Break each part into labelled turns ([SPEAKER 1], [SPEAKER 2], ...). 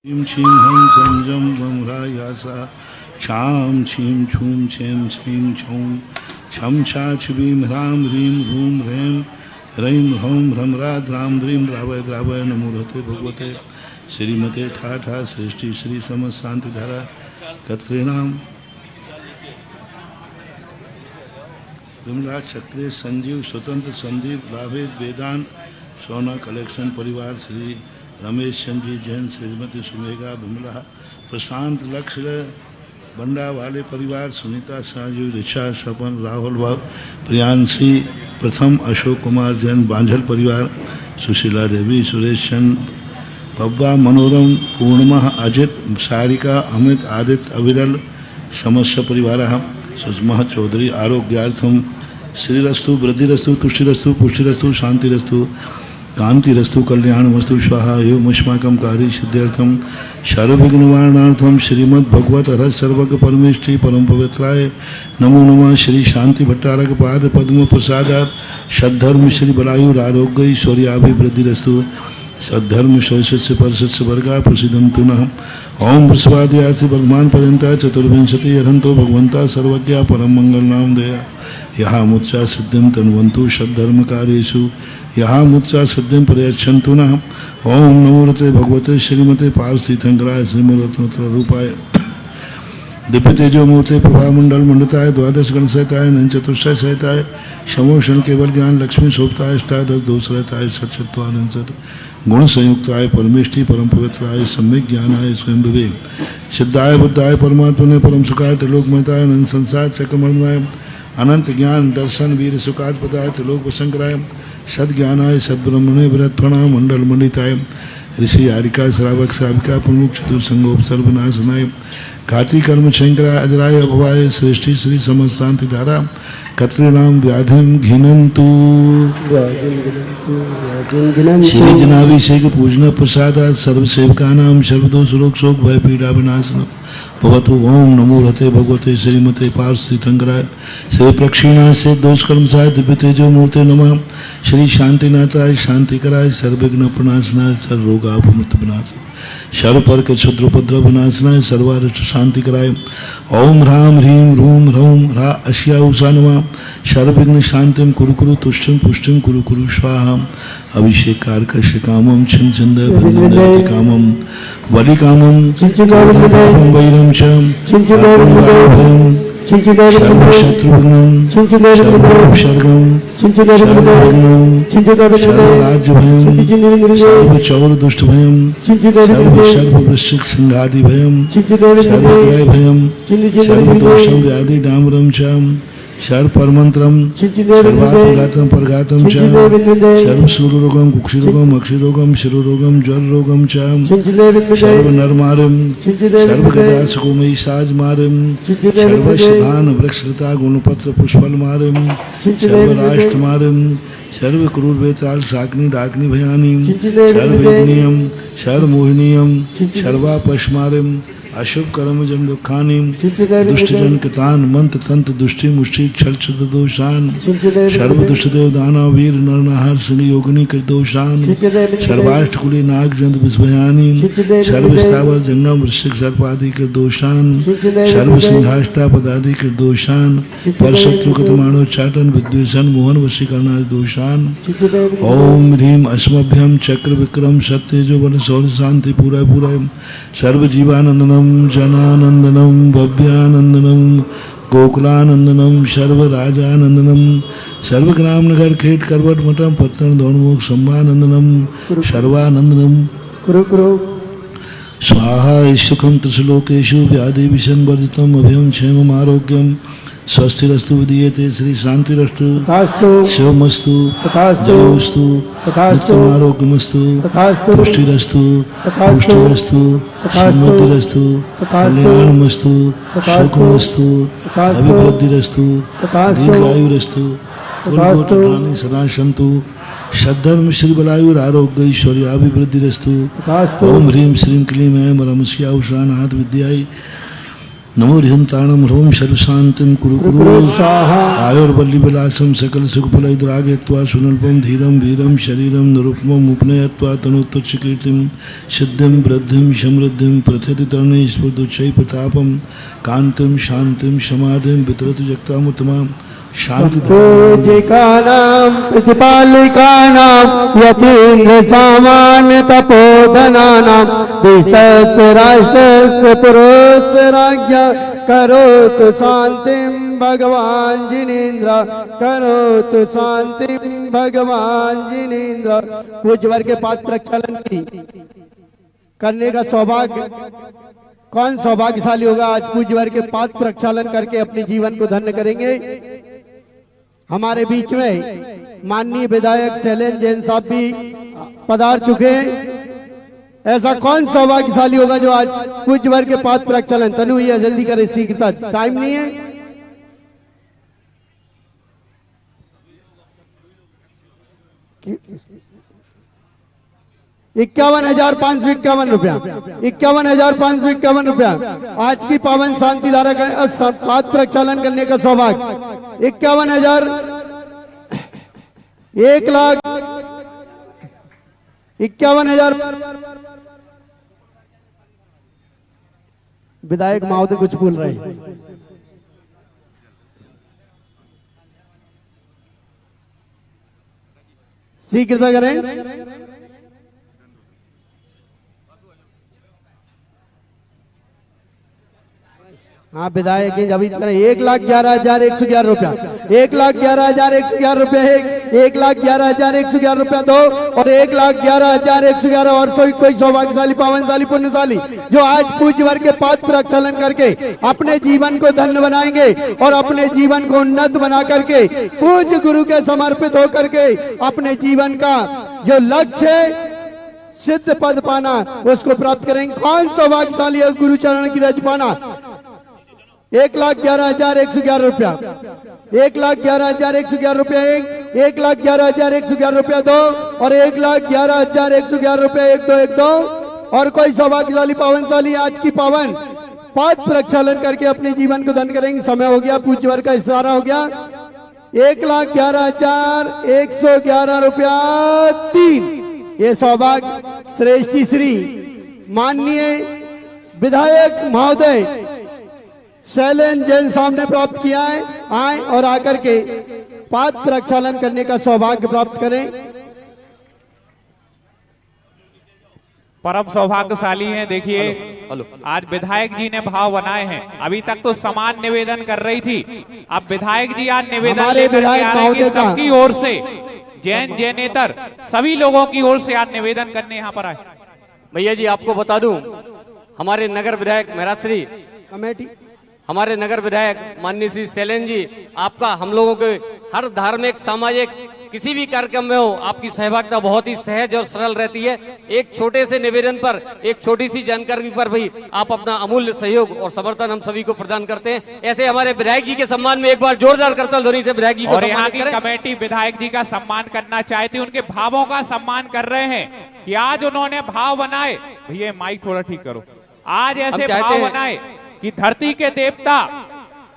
[SPEAKER 1] छीम छीम हम संजम वमरा यासा छाम छीम छूम छेम छीम छूम छम छा छीम ह्राम ह्रीम रूम ह्रेम ह्रैम ह्रौम ह्रमरा द्राम द्रीम द्रावय द्रावय नमोरते भगवते श्रीमते ठा ठा सृष्टि श्री समस्त शांति धारा कत्रीणाम विमला क्षत्रिय संजीव स्वतंत्र संदीप लाभेज वेदांत सोना कलेक्शन परिवार श्री रमेश चंद्र जैन श्रीमती सुमेघा विमला प्रशांत लक्ष्य बंडा वाले परिवार सुनीता साजू ऋषा सपन राहुल बाबू प्रियांशी प्रथम अशोक कुमार जैन बांझल परिवार सुशीला देवी सुरेश चंद पब्बा मनोरम पूर्णिमा अजित सारिका अमित आदित्य अविरल समस्त परिवार सुषमा चौधरी आरोग्यार्थम श्रीरस्तु वृद्धिरस्तु तुष्टिरस्तु पुष्टिरस्तु शांतिरस्तु कांतिरस्तु कल्याणमस्तु स्वाहा एवमुष्माकं कार्य सिद्ध्यर्थम सर्वविघ्न निवारणार्थम श्रीमद् भगवत हर सर्वज्ञ परमेष्ठी परम पवित्राय नमो नमः। श्री शांति भट्टारक पाद पद्म प्रसादात सद्धर्म श्री बलायुर आरोग्य ऐश्वर्याभिवृद्धिरस्तु सद्धर्म शौषस्य परशस्य वर्गा प्रसिद्धंतु नः। ओम वृषभाद्यास्य वर्धमान पर्यंता चतुर्विंशति हरंतो भगवंता सर्वज्ञा परम मंगल नाम दया यहाँ मुच्चा सिद्धिं तन्वन्तु सद्धर्म कार्येषु यहाँ मुच्चा सिद्धिं प्रयच्छन्तु नः। ओम नमोरते भगवते श्रीमते पार्थितीर्थंकराय श्रीमरत्नोत्तर रूपाय दिव्य तेजो मूर्ति प्रभामंडल मंडताय द्वादश गण सहिताय नन चतुष्टय सहिताय समोषण केवल ज्ञान लक्ष्मी शोभताय अष्टादश दोष रहताय सचत्वानंद सत गुण संयुक्ताय परमेष्ठी परम पवित्राय सम्यक ज्ञानाय स्वयं विवेक सिद्धाय बुद्धाय परमात्मने परम सुखाय त्रिलोकमयताय नंद संसार चक्रमंडलाय अनंत ज्ञान दर्शन वीर सुखाद पदाय त्रिलोक वशंकराय सद्ज्ञानाय सद्ब्रह्मणे विरत प्रणाम मंडल मंडिताय ऋषि आरिका श्रावक श्राविका प्रमुख चतुर्संगोप सर्वनाशनाय घाती कर्म शंकराय अजराय अभवाय सृष्टि श्री समस्त शांति धारा कत्रीणाम व्याधिम घिनंतु श्री जनाभिषेक पूजन प्रसादा सर्वसेवकानां सर्वदोष रोग शोक भय पीड़ा विनाशन भवतु। ओम नमो रते भगवते श्रीमते पार्थितीर्थंकराय श्री प्रक्षिणा से दोष कर्मसाय दिव्य तेजो मूर्ते नमः। श्री शांतिनाथाय शांतिकराय सर्वविघ्न प्रणाशनाय सर्वरोगापमृत विनाश सर्व पर के क्षुद्रोपद्रव विनाशनाय सर्वारिष्ट शांति कराय। ओम ह्राम ह्रीम रूम ह्रौम ह्रा अश्या उषा नमः। सर्वविघ्न शांतिम कुरु कुरु तुष्टिम पुष्टिम कुरु कुरु स्वाहा। अभिषेक कारकस्य कामम छन छंद बंदनदति कामम वली कामम पापम वैरम च सर्वशत्रुघ्नं सर्वोपसर्गं सर्वविघ्नं सर्वराज्यभयं सर्वचौरदुष्टभयं सर्ववृश्चिक संघादिभयं सर्वग्रहभयं सर्वदोषं व्याधि डामरं च सर्वपरमंत्रम सर्वात्मघातम परघातम च सर्वशूलरोगम कुक्षिरोगम अक्षिरोगम शिरोरोगम ज्वररोगम च सर्वनरमारम सर्वगजासुकोमयी साजमारम सर्वशधान वृक्षलता गुणपत्र पुष्पलमारम सर्वराष्ट्रमारम सर्वक्रूरवेताल शाकिनी डाकिनी भयानी सर्ववेदनीयम सर्वमोहिनीयम सर्वापश्मारम अशुभ कर्म जन दुखानी दुष्टजन कृतान मंत्र तंत्र दुष्टि मुष्टि छल छद दोषान सर्व दुष्ट देव दानव वीर नरनाहर सिंह योगिनी कृतोषान सर्वाष्टकुली नाग जंत विस्भयानी सर्व स्थावर जंगम वृश्चिक सर्पादि के दोषान सर्व सिंहाष्टा पदादि के दोषान पर शत्रु कतमाणो चाटन विद्वेषण मोहन वशीकरणादि दोषान। ओम ह्रीम अस्मभ्यम चक्र विक्रम सत्यजो बल शौर्य शांति पूरा पूरा सर्व जीवानंदनम जनानंदनम भव्यानंदनम गोकुलानंदनम सर्वराजानंदनम सर्वग्राम नगर खेत करवट मठम पत्तन धौनमुख सम्मानंदनम सर्वानंदनम स्वाहा सुखम त्रिशलोकेशु व्याधि विषम वर्जितम अभयम क्षेमम आरोग्यम स्वस्तिरस्तु विदीयते श्री शांतिरस्तु शिवमस्तु जयोस्तु उत्तमारोग्यमस्तु पुष्टिरस्तु पुष्टिरस्तु समृद्धिरस्तु कल्याणमस्तु सुखमस्तु अभिवृद्धिरस्तु दीर्घायुरस्तु कुलगोत्रप्राणी सदा सन्तु सद्धर्म श्री बलायुर आरोग्य ऐश्वर्याभिवृद्धिरस्तु। ओम ह्रीं श्रीं क्लीं ऐं वरमस्या उषा नाथ विद्याय नमो रिहंताणम ह्रोम शर्वशांतिम कुरु कुरु आयुर्वल्ली विलासम सकल सुखफलैद्रागे त्वा सुनल्पम धीरम वीरम शरीरम निरुपमम उपनयत्वा तनुतुच्च कीर्तिम सिद्धिम वृद्धिम समृद्धिम प्रथयति तरुणे स्फुर्दुच्चै प्रतापम कांतिम शांतिम समाधिम वितरतु जगतामुत्तमाम शांति
[SPEAKER 2] पूजिकानां प्रतिपालिकानां यतीन्द्र सामान्य तपोधनानां देशस्य राष्ट्रस्य पुरोस्य राज्ञा करोतु शांतिं भगवान जिनेन्द्र करोतु शांतिं भगवान जिनेन्द्र। पूज्यवर के पाद प्रक्षालन की करने का सौभाग्य कौन सौभाग्यशाली होगा आज पूज्यवर के पाद प्रक्षालन करके अपने जीवन को धन्य करेंगे। हमारे बीच में माननीय विधायक शैलेंद्र जैन साहब भी पधार चुके हैं। ऐसा कौन सौभाग्यशाली होगा जो आज पूज्यवर के पाद प्रक्षालन तनु भैया जल्दी करें शीघ्रता टाइम नहीं है। 51,551 रुपया 51,551 रुपया आज की पावन शांति धारा का पाद प्रक्षालन करने का सौभाग्य 51,000 1,51,000 विधायक महोदय कुछ बोल रहे हैं। शीघ्रता करें। हाँ विधायक अभी 1,11,111 रुपया 1,11,111 रुपया 1,11,111 रुपया दो और 1,11,111 और कोई सौभाग्यशाली पावनशाली पुण्यशाली जो आज पूज्यवर के पाद प्रक्षालन करके अपने जीवन को धन्य बनाएंगे और अपने जीवन को उन्नत बना करके पूज्य गुरु के समर्पित होकर के अपने जीवन का जो लक्ष्य है सिद्ध पद पाना उसको प्राप्त करेंगे। कौन सौभाग्यशाली है गुरु चरण की रज पाना। 1,11,111 रुपया 1,11,111 रुपया 1,11,111 रुपया दो और 1,11,111 रुपया 1,2 और कोई सौभाग्यशाली पावनशाली आज की पावन पाद प्रक्षालन करके अपने जीवन को धन्य करेंगे। समय हो गया पूज्यवर का इशारा हो गया 1,11,111 रुपया 3 ये सौभाग्य श्रेष्ठी श्री माननीय विधायक महोदय शैलेंद्र जैन साहब ने प्राप्त किया है। आए और आकर के पाद प्रक्षालन करने का सौभाग्य प्राप्त करें।
[SPEAKER 3] परम सौभाग्यशाली हैं। देखिए आज विधायक जी ने भाव बनाए हैं। अभी तक तो समान निवेदन कर रही थी, अब विधायक जी आज निवेदन लेकर के आ रहे हैं सबकी ओर से जैन जैनेतर सभी लोगों की ओर से आज निवेदन करने यहाँ पर आए।
[SPEAKER 4] भैया जी आपको बता दूं हमारे नगर विधायक महराश्री
[SPEAKER 2] कमेटी
[SPEAKER 4] हमारे नगर विधायक माननीय श्री शैलेंद्र जी आपका हम लोगों के हर धार्मिक सामाजिक किसी भी कार्यक्रम में हो आपकी सहभागिता बहुत ही सहज और सरल रहती है। एक छोटे से निवेदन पर एक छोटी सी जानकारी पर भी आप अपना अमूल्य सहयोग और समर्थन हम सभी को प्रदान करते हैं। ऐसे हमारे विधायक जी के सम्मान में एक बार जोरदार करताल ध्वनि से विधायक जी को
[SPEAKER 3] यहाँ की कमेटी विधायक जी का सम्मान करना चाहती है, उनके भावों का सम्मान कर रहे हैं कि आज उन्होंने भाव बनाए। भैया माइक थोड़ा ठीक करो। आज ऐसे भाव बनाए कि धरती के देवता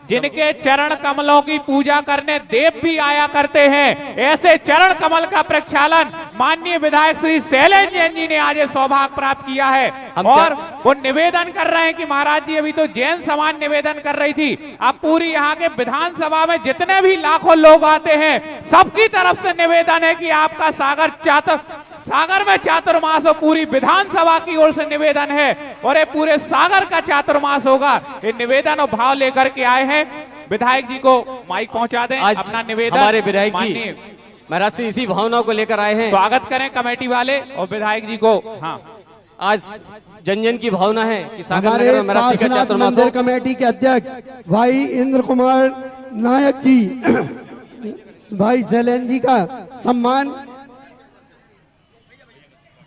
[SPEAKER 3] जिनके चरण कमलों की पूजा करने देव भी आया करते हैं, ऐसे चरण कमल का प्रक्षालन माननीय विधायक श्री शैलेंद्र जैन जी ने आज सौभाग्य प्राप्त किया है। और वो निवेदन कर रहे हैं कि महाराज जी अभी तो जैन समान निवेदन कर रही थी, अब पूरी यहाँ के विधानसभा में जितने भी लाखों लोग आते हैं सबकी तरफ से निवेदन है कि आपका सागर में चातुर्मास हो। पूरी विधानसभा की ओर से निवेदन है और ये पूरे सागर का चातुर्मास होगा। ये निवेदन और भाव लेकर के आए हैं। विधायक जी को माइक पहुंचा दें अपना निवेदन।
[SPEAKER 4] हमारे विधायक जी महाराज से इसी भावना को लेकर आए हैं।
[SPEAKER 3] स्वागत करें कमेटी वाले और विधायक जी को। हाँ
[SPEAKER 4] आज जन जन की भावना है कि सागर
[SPEAKER 2] हमारे पार्श्वनाथ मंदिर कमेटी के अध्यक्ष भाई इंद्र कुमार नायक जी भाई शैलेंद्र जी का सम्मान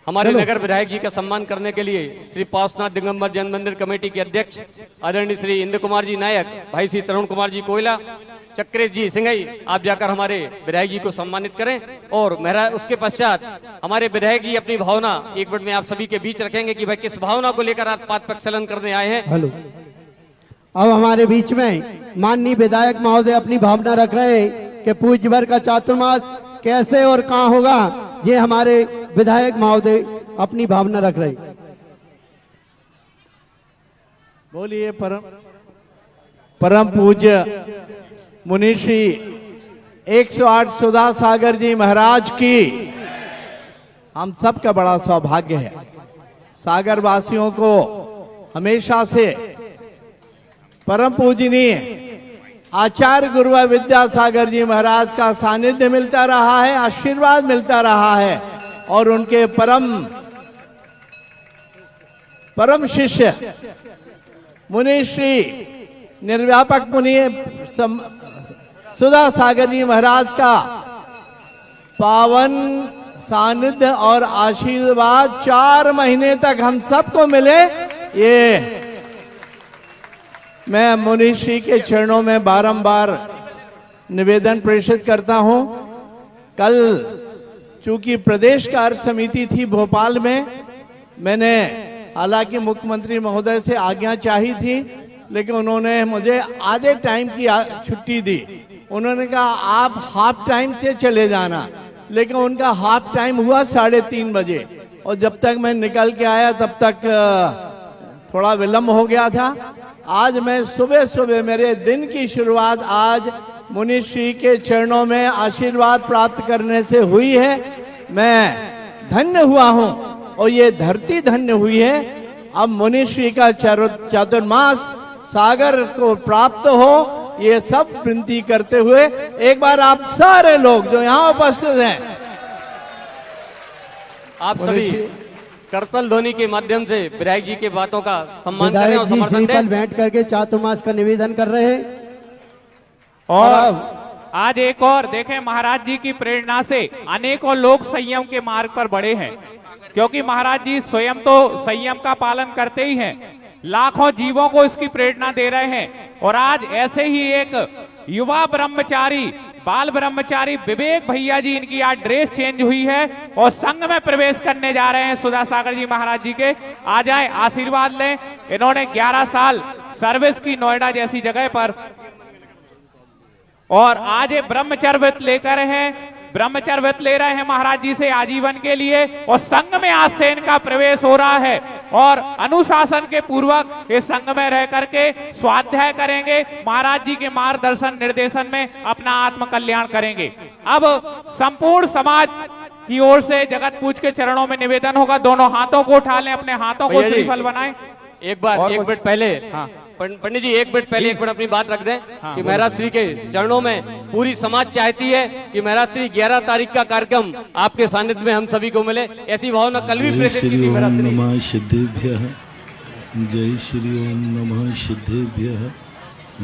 [SPEAKER 4] हमारे नगर विधायक जी का सम्मान करने के लिए श्री पार्श्वनाथ दिगंबर जैन मंदिर कमेटी के अध्यक्ष आदरणीय श्री इंद्र कुमार जी नायक, भाई श्री तरुण कुमार जी कोयला, चक्रेश जी सिंघई आप जाकर हमारे विधायक जी को सम्मानित करें। और उसके पश्चात हमारे विधायक जी अपनी भावना एक मिनट में आप सभी के बीच रखेंगे कि भाई किस भावना को लेकर आज पाद प्रक्षालन करने आए हैं।
[SPEAKER 2] हेलो अब हमारे बीच में माननीय विधायक महोदय अपनी भावना रख रहे हैं कि पूज्य वर का चातुर्मास कैसे और कहाँ होगा, ये हमारे विधायक महोदय अपनी भावना रख रहे हैं।
[SPEAKER 5] बोलिए परम पूज्य मुनिश्री 108 सुधा सागर जी महाराज की। हम सबका बड़ा सौभाग्य है, सागर वासियों को हमेशा से परम पूजनीय आचार्य गुरुवा विद्यासागर जी महाराज का सानिध्य मिलता रहा है, आशीर्वाद मिलता रहा है और उनके परम शिष्य मुनि श्री निर्व्यापक मुनि सुधा सागर जी महाराज का पावन सानिध्य और आशीर्वाद 4 महीने तक हम सबको मिले, ये मैं मुनि श्री के चरणों में बारंबार निवेदन प्रेषित करता हूं। कल चूंकि प्रदेश कार्य समिति थी भोपाल में, मैंने हालांकि मुख्यमंत्री महोदय से आज्ञा चाही थी, लेकिन उन्होंने मुझे आधे टाइम की छुट्टी दी। उन्होंने कहा आप हाफ टाइम से चले जाना, लेकिन उनका हाफ टाइम हुआ 3:30 बजे और जब तक मैं निकल के आया तब तक थोड़ा विलंब हो गया था। आज मैं सुबह सुबह मेरे दिन की शुरुआत आज मुनि श्री के चरणों में आशीर्वाद प्राप्त करने से हुई है। मैं धन्य हुआ हूं और ये धरती धन्य हुई है। अब मुनि श्री का चातुर्मास सागर को प्राप्त हो, ये सब विनती करते हुए एक बार आप सारे लोग जो यहाँ उपस्थित हैं,
[SPEAKER 4] आप सभी करतल ध्वनि के माध्यम से विधायक जी के बातों का सम्मान करें और
[SPEAKER 2] विधायक जी
[SPEAKER 4] समर्थन
[SPEAKER 2] श्रीफल
[SPEAKER 4] दें।
[SPEAKER 2] भेंट करके चातुर्मास का निवेदन कर रहे हैं।
[SPEAKER 3] और आज एक और देखें, महाराज जी की प्रेरणा से अनेकों लोग संयम के मार्ग पर बढ़े हैं, क्योंकि महाराज जी स्वयं तो संयम का पालन करते ही हैं, लाखों जीवों को इसकी प्रेरणा दे रहे हैं। और आज ऐसे ही एक युवा ब्रह्मचारी, बाल ब्रह्मचारी विवेक भैया जी, इनकी आज ड्रेस चेंज हुई है और संघ में प्रवेश करने जा रहे हैं सुधा सागर जी महाराज जी के। आ जाएं, आशीर्वाद लें। इन्होंने 11 साल सर्विस की नोएडा जैसी जगह पर, और आज ये ब्रह्मचर्य व्रत लेकर हैं, ब्रह्मचर्य व्रत ले रहे हैं महाराज जी से आजीवन के लिए। और संघ में आज से इनका प्रवेश हो रहा है और अनुशासन के पूर्वक इस संघ में रह करके स्वाध्याय करेंगे, महाराज जी के मार्गदर्शन निर्देशन में अपना आत्म कल्याण करेंगे। अब संपूर्ण समाज की ओर से जगत पूज के चरणों में निवेदन होगा, दोनों हाथों को उठा लें, अपने हाथों को श्रीफल बनाएं।
[SPEAKER 4] एक मिनट पहले, हाँ पंडित जी, एक मिनट अपनी बात रख दें कि महाराज श्री के चरणों में पूरी समाज चाहती है कि महाराज श्री 11 तारीख का कार्यक्रम आपके सानिध्य में हम सभी को मिले। ऐसी भावना कल भी प्रेषित की थी महाराज श्री।
[SPEAKER 1] नमः सिद्धेभ्यः, जय श्री ओम नमः सिद्धेभ्यः,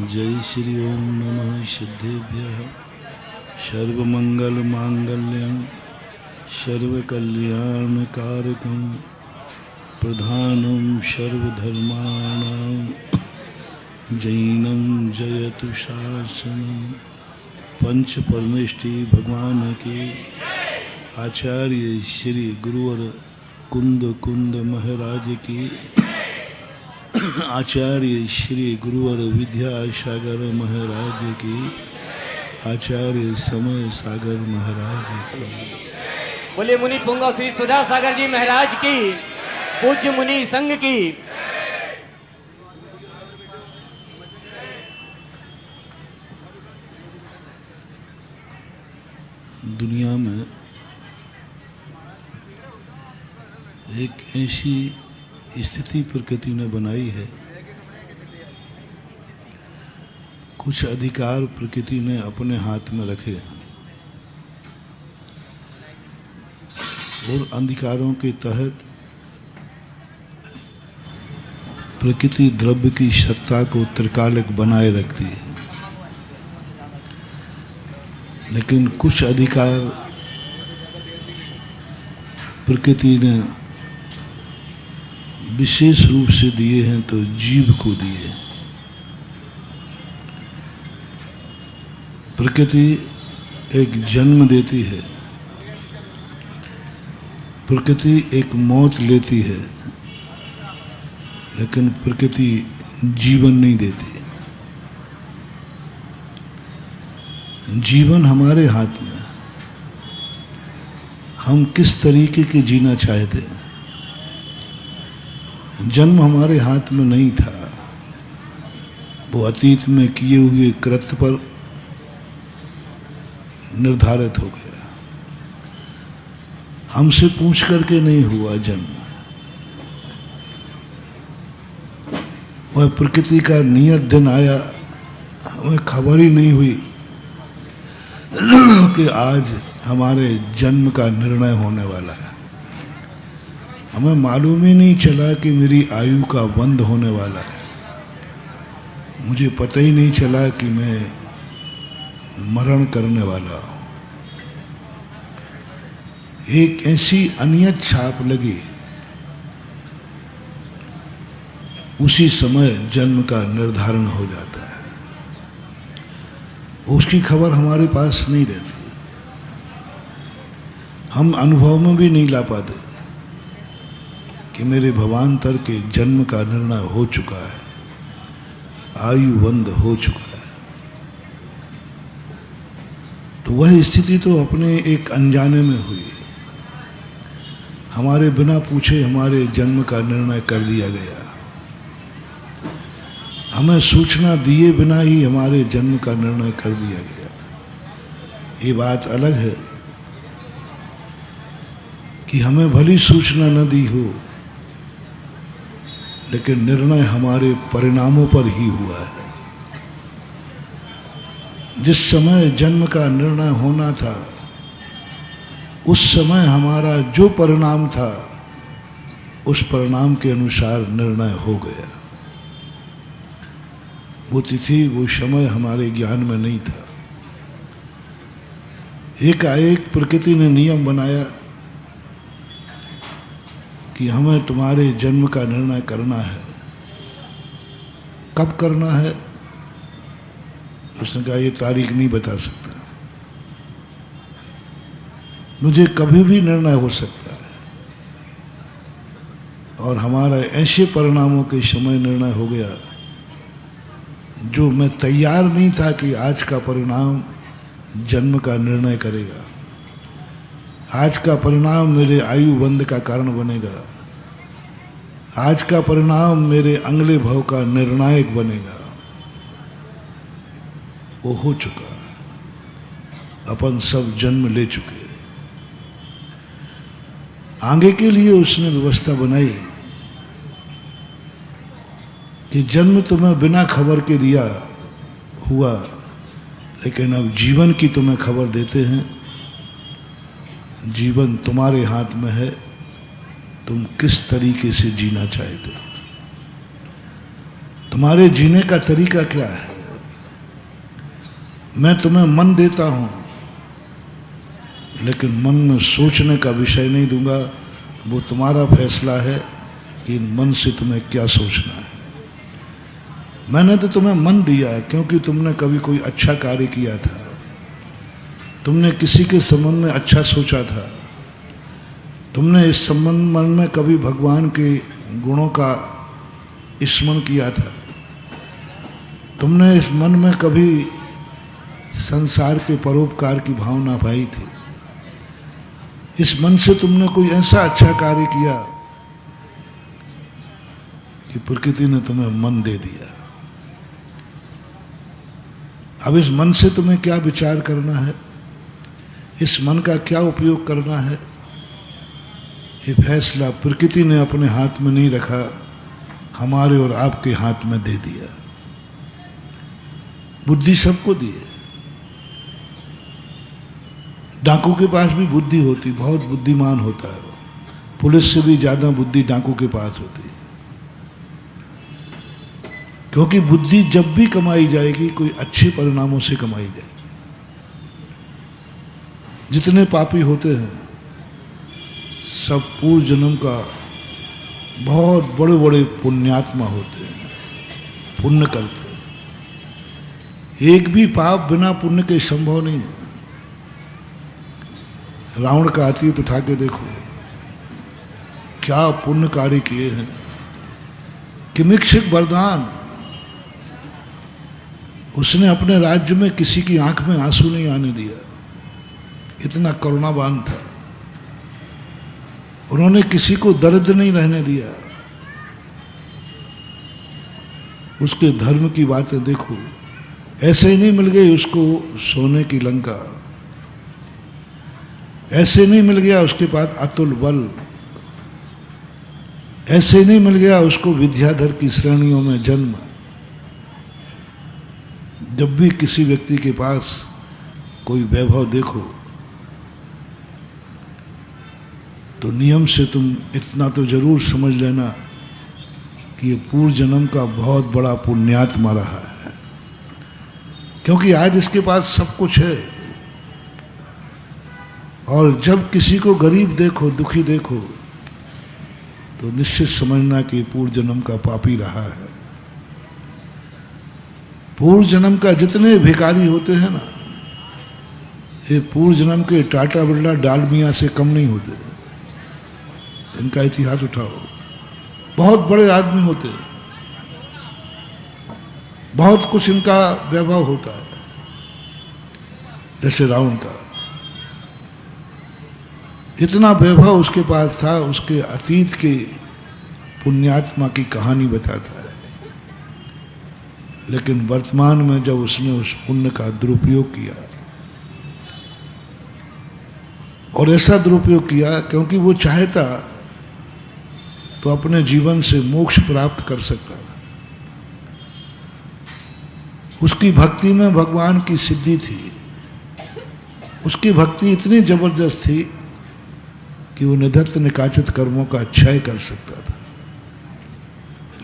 [SPEAKER 1] जय श्री ओम नमः सिद्धेभ्यः। सर्वमंगल मांगल्यं सर्वकल्याण कारकं प्रधानं सर्वधर्माणां जैनम जयतु शासनम। पंच परमेष्टि भगवान के आचार्य श्री गुरुवर कुंद महाराज की, आचार्य श्री गुरुवर विद्यासागर महाराज की, आचार्य समय सागर महाराज की।
[SPEAKER 4] बोले मुनि पुंगव श्री सुधा सागर जी महाराज की, पूज्य मुनि संघ की।
[SPEAKER 1] दुनिया में एक ऐसी स्थिति प्रकृति ने बनाई है, कुछ अधिकार प्रकृति ने अपने हाथ में रखे और अधिकारों के तहत प्रकृति द्रव्य की सत्ता को त्रिकालिक बनाए रखती है। लेकिन कुछ अधिकार प्रकृति ने विशेष रूप से दिए हैं तो जीव को दिए। प्रकृति एक जन्म देती है, प्रकृति एक मौत लेती है, लेकिन प्रकृति जीवन नहीं देती। जीवन हमारे हाथ में, हम किस तरीके के जीना चाहते हैं। जन्म हमारे हाथ में नहीं था, वो अतीत में किए हुए कृत्य पर निर्धारित हो गया। हमसे पूछ करके नहीं हुआ जन्म, वह प्रकृति का नियत दिन आया, हमें खबर ही नहीं हुई कि आज हमारे जन्म का निर्णय होने वाला है। हमें मालूम ही नहीं चला कि मेरी आयु का बंध होने वाला है। मुझे पता ही नहीं चला कि मैं मरण करने वाला हूं। एक ऐसी अनियत छाप लगी, उसी समय जन्म का निर्धारण हो जाता है। उसकी खबर हमारे पास नहीं रहती, हम अनुभव में भी नहीं ला पाते कि मेरे भवांतर के जन्म का निर्णय हो चुका है, आयु बंद हो चुका है। तो वह स्थिति तो अपने एक अनजाने में हुई, हमारे बिना पूछे हमारे जन्म का निर्णय कर दिया गया। हमें सूचना दिए बिना ही हमारे जन्म का निर्णय कर दिया गया। ये बात अलग है कि हमें भली सूचना न दी हो, लेकिन निर्णय हमारे परिणामों पर ही हुआ है। जिस समय जन्म का निर्णय होना था, उस समय हमारा जो परिणाम था, उस परिणाम के अनुसार निर्णय हो गया। वो तिथि, वो समय हमारे ज्ञान में नहीं था। एकाएक प्रकृति ने नियम बनाया कि हमें तुम्हारे जन्म का निर्णय करना है। कब करना है? उसने कहा ये तारीख नहीं बता सकता, मुझे कभी भी निर्णय हो सकता है। और हमारा ऐसे परिणामों के समय निर्णय हो गया जो मैं तैयार नहीं था कि आज का परिणाम जन्म का निर्णय करेगा, आज का परिणाम मेरे आयु बंध का कारण बनेगा, आज का परिणाम मेरे अगले भव का निर्णायक बनेगा। वो हो चुका, अपन सब जन्म ले चुके। आगे के लिए उसने व्यवस्था बनाई कि जन्म तुम्हें बिना खबर के दिया हुआ, लेकिन अब जीवन की तुम्हें खबर देते हैं। जीवन तुम्हारे हाथ में है, तुम किस तरीके से जीना चाहते हो। तुम्हारे जीने का तरीका क्या है? मैं तुम्हें मन देता हूं, लेकिन मन में सोचने का विषय नहीं दूंगा। वो तुम्हारा फैसला है कि मन से तुम्हें क्या सोचना है। मैंने तो तुम्हें मन दिया है क्योंकि तुमने कभी कोई अच्छा कार्य किया था, तुमने किसी के संबंध में अच्छा सोचा था, तुमने इस संबंध मन में कभी भगवान के गुणों का स्मरण किया था, तुमने इस मन में कभी संसार के परोपकार की भावना पाई थी। इस मन से तुमने कोई ऐसा अच्छा कार्य किया कि प्रकृति ने तुम्हें मन दे दिया। अब इस मन से तुम्हें क्या विचार करना है, इस मन का क्या उपयोग करना है, ये फैसला प्रकृति ने अपने हाथ में नहीं रखा, हमारे और आपके हाथ में दे दिया। बुद्धि सबको दी है। डाकू के पास भी बुद्धि होती, बहुत बुद्धिमान होता है वो। पुलिस से भी ज्यादा बुद्धि डाकू के पास होती है, क्योंकि बुद्धि जब भी कमाई जाएगी कोई अच्छे परिणामों से कमाई जाएगी। जितने पापी होते हैं सब पूर्व जन्म का बहुत बड़े बड़े पुण्यात्मा होते हैं, पुण्य करते हैं। एक भी पाप बिना पुण्य के संभव नहीं है। रावण का अतीत उठा के देखो, क्या पुण्य कार्य किए हैं। किमिक्षिक वरदान, उसने अपने राज्य में किसी की आंख में आंसू नहीं आने दिया, इतना करुणावान था। उन्होंने किसी को दर्द नहीं रहने दिया। उसके धर्म की बातें देखो, ऐसे ही नहीं मिल गई उसको सोने की लंका, ऐसे नहीं मिल गया उसके पास अतुल बल, ऐसे नहीं मिल गया उसको विद्याधर की श्रेणियों में जन्म। जब भी किसी व्यक्ति के पास कोई वैभव देखो तो नियम से तुम इतना तो जरूर समझ लेना कि ये पूर्व जन्म का बहुत बड़ा पुण्यात्मा रहा है, क्योंकि आज इसके पास सब कुछ है। और जब किसी को गरीब देखो, दुखी देखो, तो निश्चित समझना कि पूर्व जन्म का पापी रहा है। पूर्व जन्म का जितने भिखारी होते हैं ना, ये पूर्व जन्म के टाटा बिरला डालमिया से कम नहीं होते। इनका इतिहास उठाओ, बहुत बड़े आदमी होते हैं, बहुत कुछ इनका वैभव होता है। जैसे रावण का इतना वैभव उसके पास था, उसके अतीत के पुण्यात्मा की कहानी बताता है। लेकिन वर्तमान में जब उसने उस पुण्य का दुरुपयोग किया, और ऐसा दुरुपयोग किया क्योंकि वो चाहता तो अपने जीवन से मोक्ष प्राप्त कर सकता था। उसकी भक्ति में भगवान की सिद्धि थी, उसकी भक्ति इतनी जबरदस्त थी कि वो निधत्त निकाचित कर्मों का क्षय कर सकता था,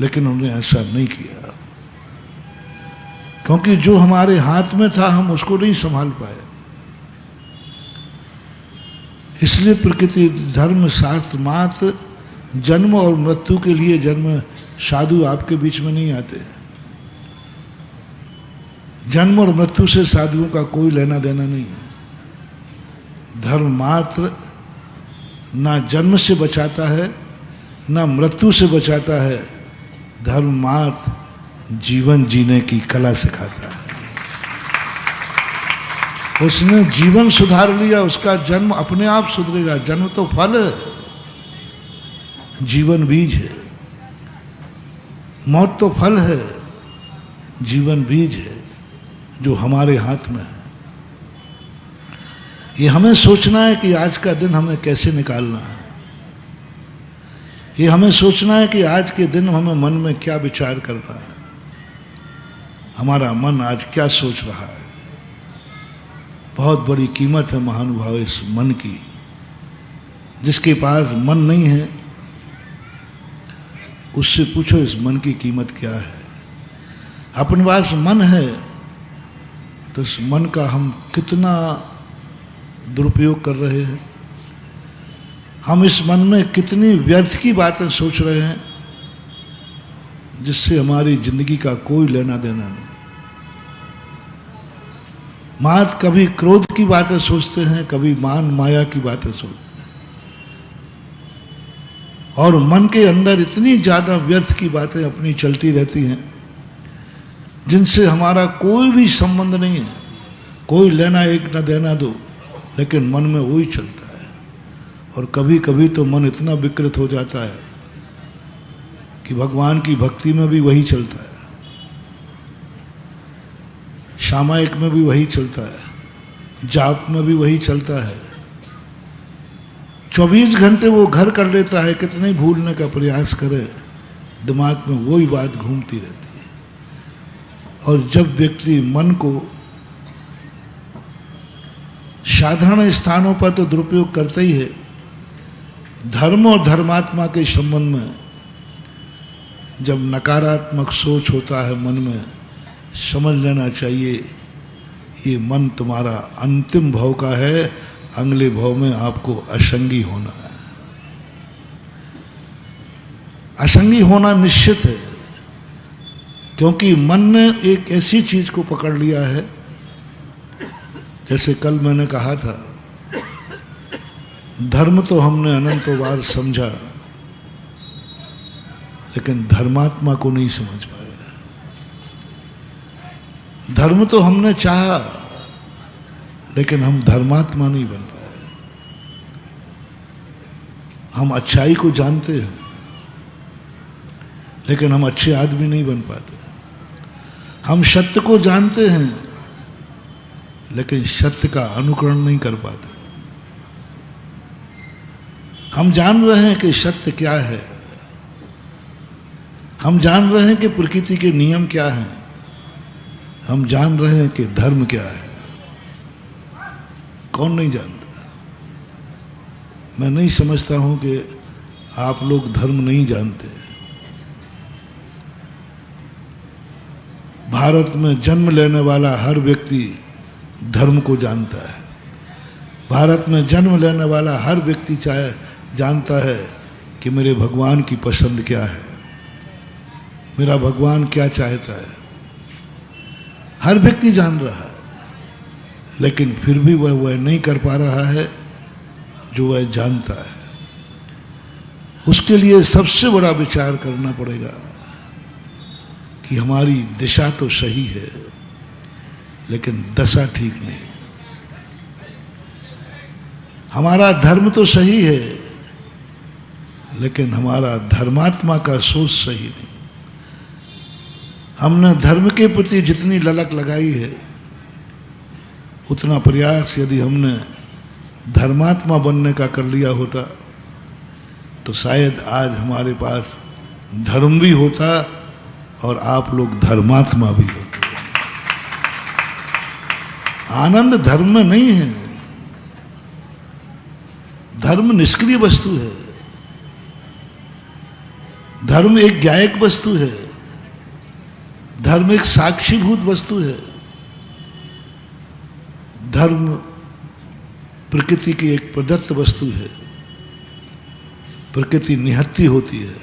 [SPEAKER 1] लेकिन उन्होंने ऐसा नहीं किया, क्योंकि जो हमारे हाथ में था हम उसको नहीं संभाल पाए। इसलिए प्रकृति, धर्म, शास्त्र मात्र जन्म और मृत्यु के लिए जन्म, साधु आपके बीच में नहीं आते। जन्म और मृत्यु से साधुओं का कोई लेना देना नहीं है। धर्म मात्र ना जन्म से बचाता है ना मृत्यु से बचाता है, धर्म मात्र जीवन जीने की कला सिखाता है। उसने जीवन सुधार लिया, उसका जन्म अपने आप सुधरेगा। जन्म तो फल है, जीवन बीज है। मौत तो फल है, जीवन बीज है जो हमारे हाथ में है। ये हमें सोचना है कि आज का दिन हमें कैसे निकालना है। ये हमें सोचना है कि आज के दिन हमें मन में क्या विचार करना है, हमारा मन आज क्या सोच रहा है। बहुत बड़ी कीमत है महानुभाव इस मन की। जिसके पास मन नहीं है उससे पूछो इस मन की कीमत क्या है। अपने पास मन है तो इस मन का हम कितना दुरुपयोग कर रहे हैं, हम इस मन में कितनी व्यर्थ की बातें सोच रहे हैं जिससे हमारी जिंदगी का कोई लेना देना नहीं। मात कभी क्रोध की बातें सोचते हैं, कभी मान माया की बातें सोचते हैं, और मन के अंदर इतनी ज्यादा व्यर्थ की बातें अपनी चलती रहती हैं जिनसे हमारा कोई भी संबंध नहीं है, कोई लेना एक न देना दो, लेकिन मन में वही चलता है। और कभी कभी तो मन इतना विकृत हो जाता है कि भगवान की भक्ति में भी वही चलता है, सामायिक में भी वही चलता है, जाप में भी वही चलता है। 24 घंटे वो घर कर लेता है, कितने भूलने का प्रयास करे, दिमाग में वही बात घूमती रहती है। और जब व्यक्ति मन को साधारण स्थानों पर तो दुरुपयोग करता ही है, धर्म और धर्मात्मा के संबंध में जब नकारात्मक सोच होता है मन में, समझ लेना चाहिए ये मन तुम्हारा अंतिम भव का है, अगले भव में आपको असंगी होना है। असंगी होना निश्चित है, क्योंकि मन ने एक ऐसी चीज को पकड़ लिया है, जैसे कल मैंने कहा था, धर्म तो हमने अनंत बार समझा, लेकिन धर्मात्मा को नहीं समझ पाया। धर्म तो हमने चाहा, लेकिन हम धर्मात्मा नहीं बन पाए। हम अच्छाई को जानते हैं, लेकिन हम अच्छे आदमी नहीं बन पाते। हम सत्य को जानते हैं, लेकिन सत्य का अनुकरण नहीं कर पाते। हम जान रहे हैं कि सत्य क्या है, हम जान रहे हैं कि प्रकृति के नियम क्या हैं, हम जान रहे हैं कि धर्म क्या है। कौन नहीं जानता? मैं नहीं समझता हूं कि आप लोग धर्म नहीं जानते। भारत में जन्म लेने वाला हर व्यक्ति धर्म को जानता है। भारत में जन्म लेने वाला हर व्यक्ति चाहे जानता है कि मेरे भगवान की पसंद क्या है, मेरा भगवान क्या चाहता है। हर व्यक्ति जान रहा है, लेकिन फिर भी वह नहीं कर पा रहा है जो वह जानता है। उसके लिए सबसे बड़ा विचार करना पड़ेगा कि हमारी दिशा तो सही है, लेकिन दशा ठीक नहीं। हमारा धर्म तो सही है, लेकिन हमारा धर्मात्मा का सोच सही नहीं। हमने धर्म के प्रति जितनी ललक लगाई है, उतना प्रयास यदि हमने धर्मात्मा बनने का कर लिया होता, तो शायद आज हमारे पास धर्म भी होता और आप लोग धर्मात्मा भी होते। आनंद धर्म में नहीं है। धर्म निष्क्रिय वस्तु है। धर्म एक ज्ञायक वस्तु है। धर्म एक साक्षीभूत वस्तु है। धर्म प्रकृति की एक प्रदत्त वस्तु है। प्रकृति निहत्ती होती है।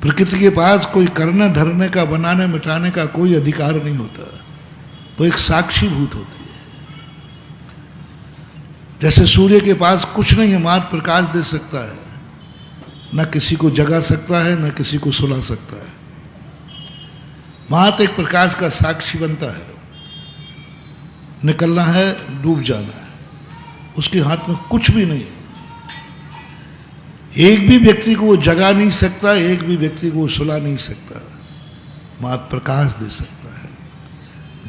[SPEAKER 1] प्रकृति के पास कोई करने धरने का, बनाने मिटाने का कोई अधिकार नहीं होता। वो एक साक्षीभूत होती है। जैसे सूर्य के पास कुछ नहीं है, मात्र प्रकाश दे सकता है, न किसी को जगा सकता है, न किसी को सुला सकता है। मात्र एक प्रकाश का साक्षी बनता है। निकलना है, डूब जाना है, उसके हाथ में कुछ भी नहीं है। एक भी व्यक्ति को वो जगा नहीं सकता, एक भी व्यक्ति को वो सुला नहीं सकता, मात्र प्रकाश दे सकता है।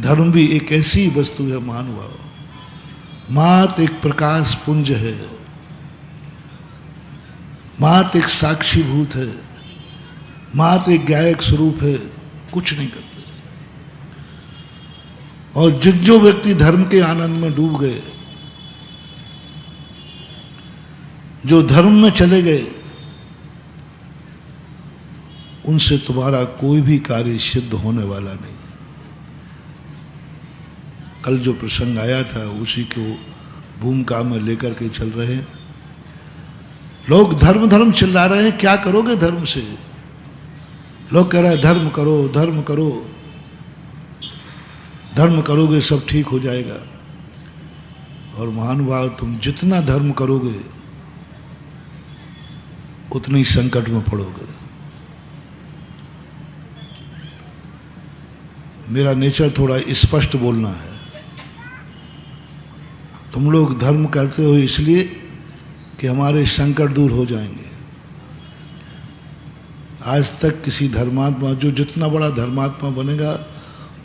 [SPEAKER 1] धर्म भी एक ऐसी वस्तु है महानुभाव, मात्र एक प्रकाश पुंज है, मात्र एक साक्षीभूत है, मात्र एक ज्ञायक स्वरूप है, कुछ नहीं करते। और जो व्यक्ति धर्म के आनंद में डूब गए, जो धर्म में चले गए, उनसे तुम्हारा कोई भी कार्य सिद्ध होने वाला नहीं। कल जो प्रसंग आया था उसी को भूमिका में लेकर के चल रहे हैं। लोग धर्म धर्म चिल्ला रहे हैं, क्या करोगे धर्म से? लोग कह रहे हैं धर्म करो, धर्म करो, धर्म करोगे सब ठीक हो जाएगा। और महानुभाव, तुम जितना धर्म करोगे उतने ही संकट में पड़ोगे। मेरा नेचर थोड़ा स्पष्ट बोलना है। तुम लोग धर्म करते हो इसलिए कि हमारे संकट दूर हो जाएंगे। आज तक किसी धर्मात्मा, जो जितना बड़ा धर्मात्मा बनेगा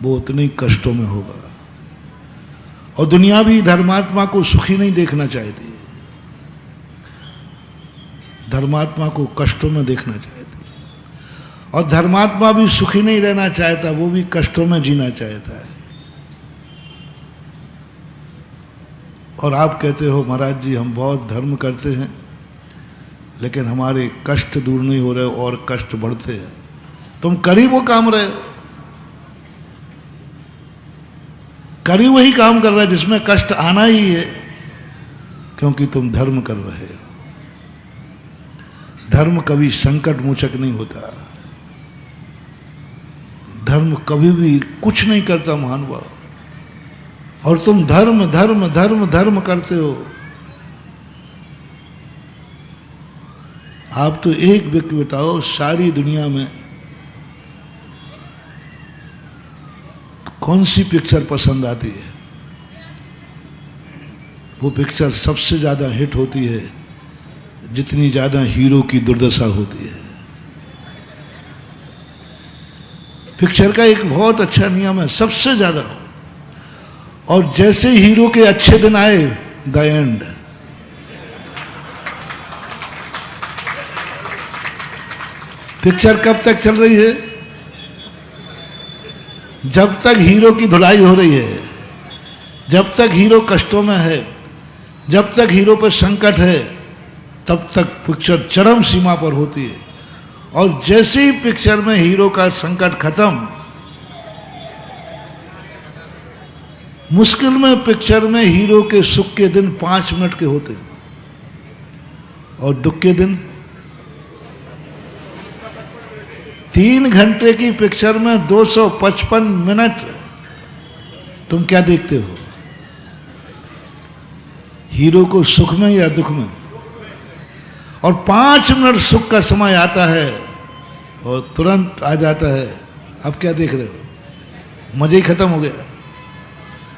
[SPEAKER 1] वो उतने ही कष्टों में होगा। और दुनिया भी धर्मात्मा को सुखी नहीं देखना चाहती, धर्मात्मा को कष्टों में देखना चाहती। और धर्मात्मा भी सुखी नहीं रहना चाहता, वो भी कष्टों में जीना चाहता है। और आप कहते हो महाराज जी हम बहुत धर्म करते हैं, लेकिन हमारे कष्ट दूर नहीं हो रहे और कष्ट बढ़ते हैं। तुम करी वो काम रहे हो, करी वही काम कर रहा है जिसमें कष्ट आना ही है, क्योंकि तुम धर्म कर रहे हो। धर्म कभी संकट मोचक नहीं होता। धर्म कभी भी कुछ नहीं करता महानुभाव। और तुम धर्म धर्म धर्म धर्म करते हो। आप तो एक व्यक्ति बताओ, सारी दुनिया में कौन सी पिक्चर पसंद आती है? वो पिक्चर सबसे ज़्यादा हिट होती है जितनी ज़्यादा हीरो की दुर्दशा होती है। पिक्चर का एक बहुत अच्छा नियम है, सबसे ज़्यादा, और जैसे हीरो के अच्छे दिन आए, द एंड। पिक्चर कब तक चल रही है? जब तक हीरो की धुलाई हो रही है, जब तक हीरो कष्टों में है, जब तक हीरो पर संकट है, तब तक पिक्चर चरम सीमा पर होती है। और जैसे ही पिक्चर में हीरो का संकट खत्म, मुश्किल में पिक्चर में हीरो के सुख के दिन 5 मिनट के होते हैं और दुख के दिन 3 घंटे की पिक्चर में 255 मिनट तुम क्या देखते हो? हीरो को सुख में या दुख में? और 5 मिनट सुख का समय आता है और तुरंत आ जाता है। अब क्या देख रहे हो? मजा ही खत्म हो गया।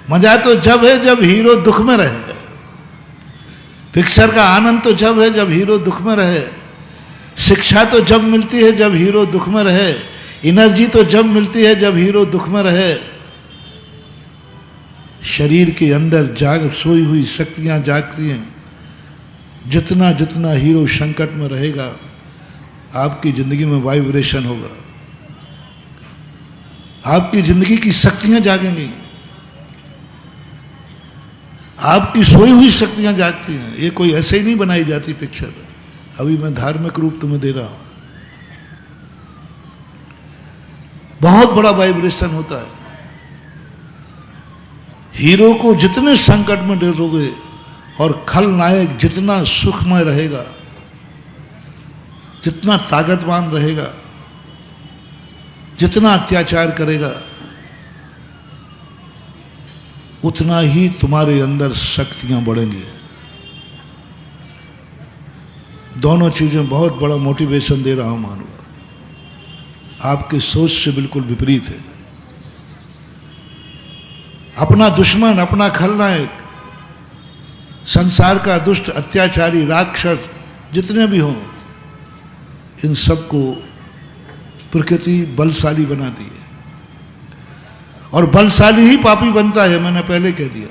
[SPEAKER 1] मजा तो जब है जब हीरो दुख में रहे। पिक्चर का आनंद तो जब है जब हीरो दुख में रहे। शिक्षा तो जब मिलती है जब हीरो दुख में रहे। एनर्जी तो जब मिलती है जब हीरो दुख में रहे। शरीर के अंदर सोई हुई शक्तियां जागती हैं। जितना जितना हीरो संकट में रहेगा, आपकी जिंदगी में वाइब्रेशन होगा, आपकी जिंदगी की शक्तियां जागेंगी, आपकी सोई हुई शक्तियां जागती हैं। ये कोई ऐसे ही नहीं बनाई जाती पिक्चर। अभी मैं धार्मिक रूप तुम्हें दे रहा हूं। बहुत बड़ा वाइब्रेशन होता है। हीरो को जितने संकट में डरोगे और खलनायक जितना सुखमय रहेगा, जितना ताकतवान रहेगा, जितना अत्याचार करेगा, उतना ही तुम्हारे अंदर शक्तियां बढ़ेंगी। दोनों चीजें बहुत बड़ा मोटिवेशन दे रहा हूं मानव। आपके सोच से बिल्कुल विपरीत है। अपना दुश्मन, अपना खलनायक, संसार का दुष्ट, अत्याचारी, राक्षस जितने भी हों, इन सबको प्रकृति बलशाली बनाती है और बलशाली ही पापी बनता है। मैंने पहले कह दिया,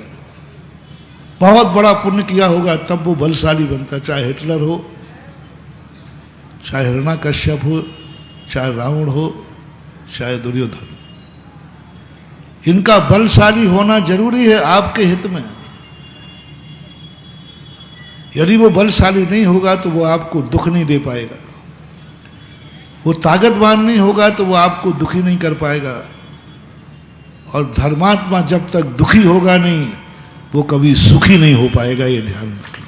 [SPEAKER 1] बहुत बड़ा पुण्य किया होगा तब वो बलशाली बनता है। चाहे हिटलर हो, चाहे हिरण्यकश्यप हो, चाहे रावण हो, चाहे दुर्योधन। इनका बलशाली होना जरूरी है आपके हित में। यदि वो बलशाली नहीं होगा तो वो आपको दुख नहीं दे पाएगा। वो ताकतवान नहीं होगा तो वो आपको दुखी नहीं कर पाएगा। और धर्मात्मा जब तक दुखी होगा नहीं, वो कभी सुखी नहीं हो पाएगा। ये ध्यान रखना।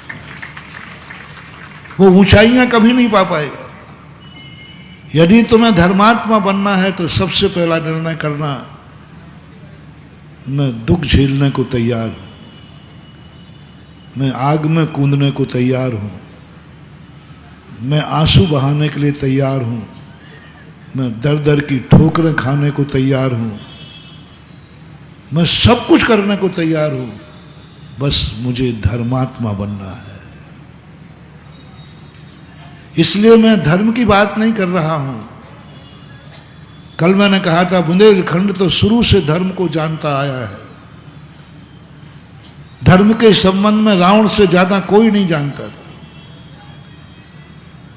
[SPEAKER 1] वो ऊंचाइयां कभी नहीं पा पाएगा। यदि तुम्हें धर्मात्मा बनना है तो सबसे पहला निर्णय करना, मैं दुख झेलने को तैयार हूं, मैं आग में कूदने को तैयार हूं, मैं आंसू बहाने के लिए तैयार हूं, मैं दर दर की ठोकरें खाने को तैयार हूं, मैं सब कुछ करने को तैयार हूं, बस मुझे धर्मात्मा बनना है। इसलिए मैं धर्म की बात नहीं कर रहा हूं। कल मैंने कहा था, बुंदेलखंड तो शुरू से धर्म को जानता आया है। धर्म के संबंध में रावण से ज्यादा कोई नहीं जानता था।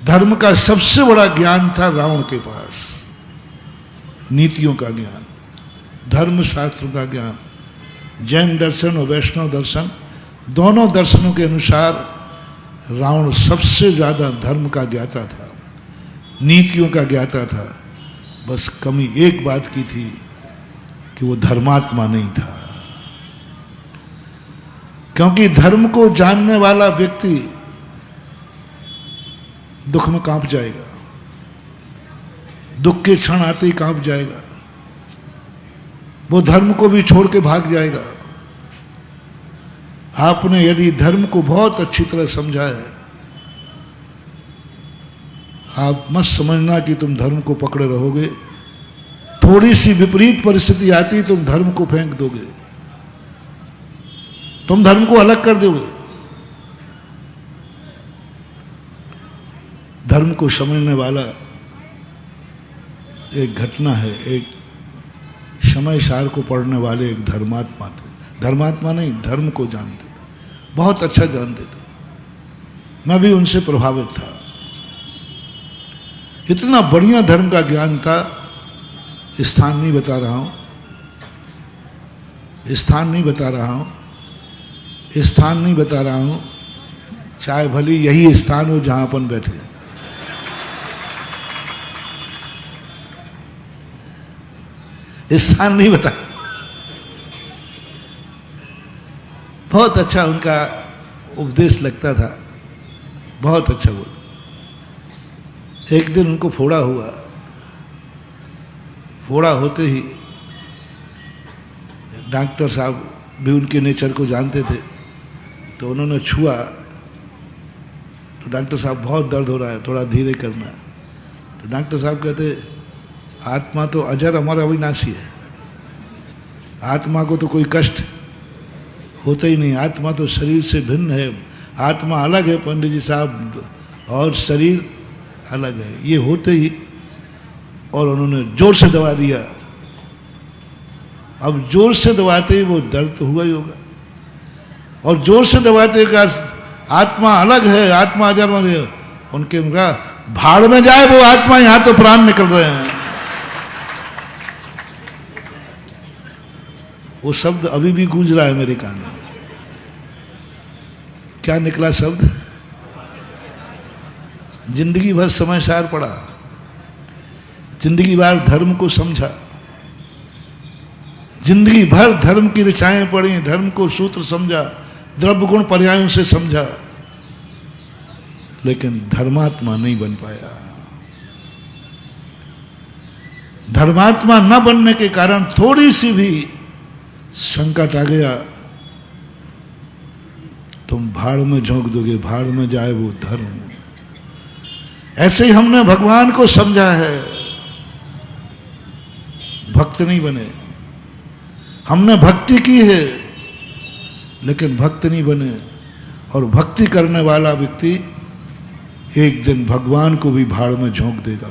[SPEAKER 1] धर्म का सबसे बड़ा ज्ञान था रावण के पास, नीतियों का ज्ञान, धर्म शास्त्र का ज्ञान। जैन दर्शन और वैष्णव दर्शन, दोनों दर्शनों के अनुसार रावण सबसे ज्यादा धर्म का ज्ञाता था, नीतियों का ज्ञाता था। बस कमी एक बात की थी कि वो धर्मात्मा नहीं था। क्योंकि धर्म को जानने वाला व्यक्ति दुख में कांप जाएगा, दुख के क्षण आते ही कांप जाएगा, वो धर्म को भी छोड़ के भाग जाएगा। आपने यदि धर्म को बहुत अच्छी तरह समझा है, आप मत समझना कि तुम धर्म को पकड़े रहोगे थोड़ी सी विपरीत परिस्थिति आती तुम धर्म को फेंक दोगे, तुम धर्म को अलग कर दोगे। धर्म को समझने वाला एक घटना है, एक समय सार को पढ़ने वाले एक धर्मात्मा थे। धर्मात्मा नहीं, धर्म को जानते, बहुत अच्छा जानते थे। मैं भी उनसे प्रभावित था। इतना बढ़िया धर्म का ज्ञान था। स्थान नहीं बता रहा हूं, स्थान नहीं बता रहा हूं, स्थान नहीं बता रहा हूं, चाहे भली यही स्थान हो जहां अपन बैठे हैं। स्थान नहीं बता। बहुत अच्छा उनका उपदेश लगता था, बहुत अच्छा बोल। एक दिन उनको फोड़ा हुआ, फोड़ा होते ही डॉक्टर साहब भी उनके नेचर को जानते थे, तो उन्होंने छुआ तो डॉक्टर साहब बहुत दर्द हो रहा है, थोड़ा धीरे करना। तो डॉक्टर साहब कहते आत्मा तो अजर अमर अविनाशी है, आत्मा को तो कोई कष्ट होता ही नहीं, आत्मा तो शरीर से भिन्न है, आत्मा अलग है पंडित जी साहब और शरीर अलग है। ये होते ही और उन्होंने जोर से दबा दिया। अब जोर से दबाते ही वो दर्द तो हुआ ही होगा, और जोर से दबाते का आत्मा अलग है, आत्मा अजर अमर है। उनके कहा भाड़ में जाए वो आत्मा, यहां तो प्राण निकल रहे हैं। वो शब्द अभी भी गूंज रहा है मेरे कान में। क्या निकला शब्द? जिंदगी भर समय सार पड़ा, जिंदगी भर धर्म को समझा, जिंदगी भर धर्म की ऋचाएं पढ़ी, धर्म को सूत्र समझा, द्रव्य गुण पर्यायों से समझा, लेकिन धर्मात्मा नहीं बन पाया। धर्मात्मा न बनने के कारण थोड़ी सी भी संकट आ गया, तुम भाड़ में झोंक दोगे, भाड़ में जाए वो धर्म। ऐसे ही हमने भगवान को समझा है, भक्त नहीं बने। हमने भक्ति की है लेकिन भक्त नहीं बने, और भक्ति करने वाला व्यक्ति एक दिन भगवान को भी भाड़ में झोंक देगा।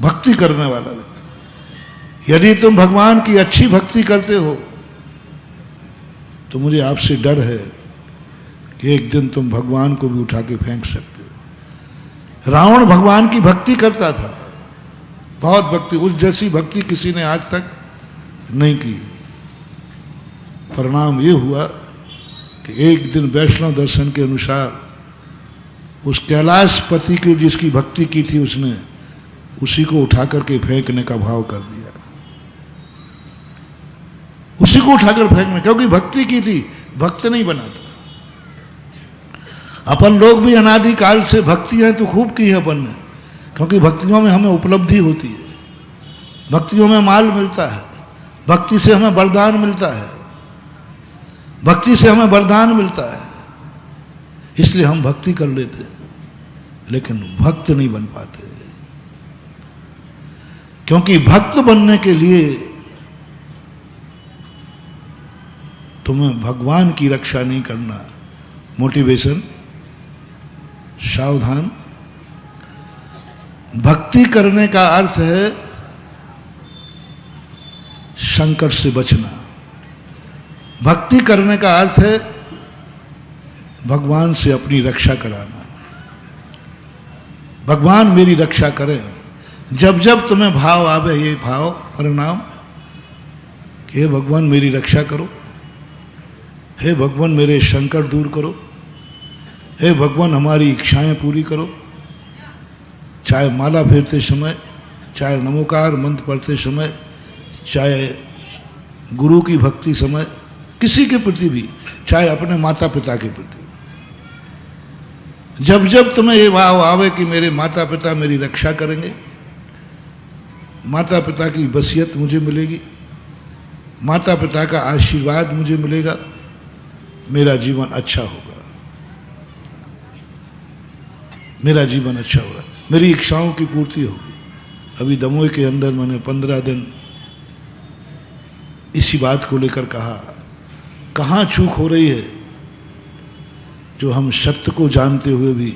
[SPEAKER 1] भक्ति करने वाला व्यक्ति, यदि तुम भगवान की अच्छी भक्ति करते हो तो मुझे आपसे डर है कि एक दिन तुम भगवान को भी उठा के फेंक सकते हो। रावण भगवान की भक्ति करता था, बहुत भक्ति, उस जैसी भक्ति किसी ने आज तक नहीं की। परिणाम ये हुआ कि एक दिन वैष्णव दर्शन के अनुसार उस कैलाशपति की जिसकी भक्ति की थी उसने उसी को उठा करके फेंकने का भाव कर दिया, उसी को उठाकर फेंकने, क्योंकि भक्ति की थी, भक्त नहीं बना था। अपन लोग भी अनादि काल से भक्ति है तो खूब की है अपन ने, क्योंकि भक्तियों में हमें उपलब्धि होती है, भक्तियों में माल मिलता है, भक्ति से हमें वरदान मिलता है, भक्ति से हमें वरदान मिलता है, इसलिए हम भक्ति कर लेते हैं, लेकिन भक्त नहीं बन पाते। क्योंकि भक्त बनने के लिए तुम्हें भगवान की रक्षा नहीं करना, मोटिवेशन, सावधान। भक्ति करने का अर्थ है संकट से बचना, भक्ति करने का अर्थ है भगवान से अपनी रक्षा कराना। भगवान मेरी रक्षा करें। जब जब तुम्हें भाव आवे, ये भाव परिणाम कि हे भगवान मेरी रक्षा करो, हे भगवान मेरे संकट दूर करो, हे भगवान हमारी इच्छाएं पूरी करो। चाहे माला फेरते समय, चाहे नमोकार मंत्र पढ़ते समय, चाहे गुरु की भक्ति समय, किसी के प्रति भी, चाहे अपने माता पिता के प्रति, जब जब तुम्हें ये भाव आवे कि मेरे माता पिता मेरी रक्षा करेंगे, माता पिता की वसीयत मुझे मिलेगी, माता पिता का आशीर्वाद मुझे मिलेगा, मेरा जीवन अच्छा होगा, मेरा जीवन अच्छा होगा, मेरी इच्छाओं की पूर्ति होगी। अभी दमोह के अंदर मैंने 15 दिन इसी बात को लेकर कहा, कहाँ चूक हो रही है जो हम सत्य को जानते हुए भी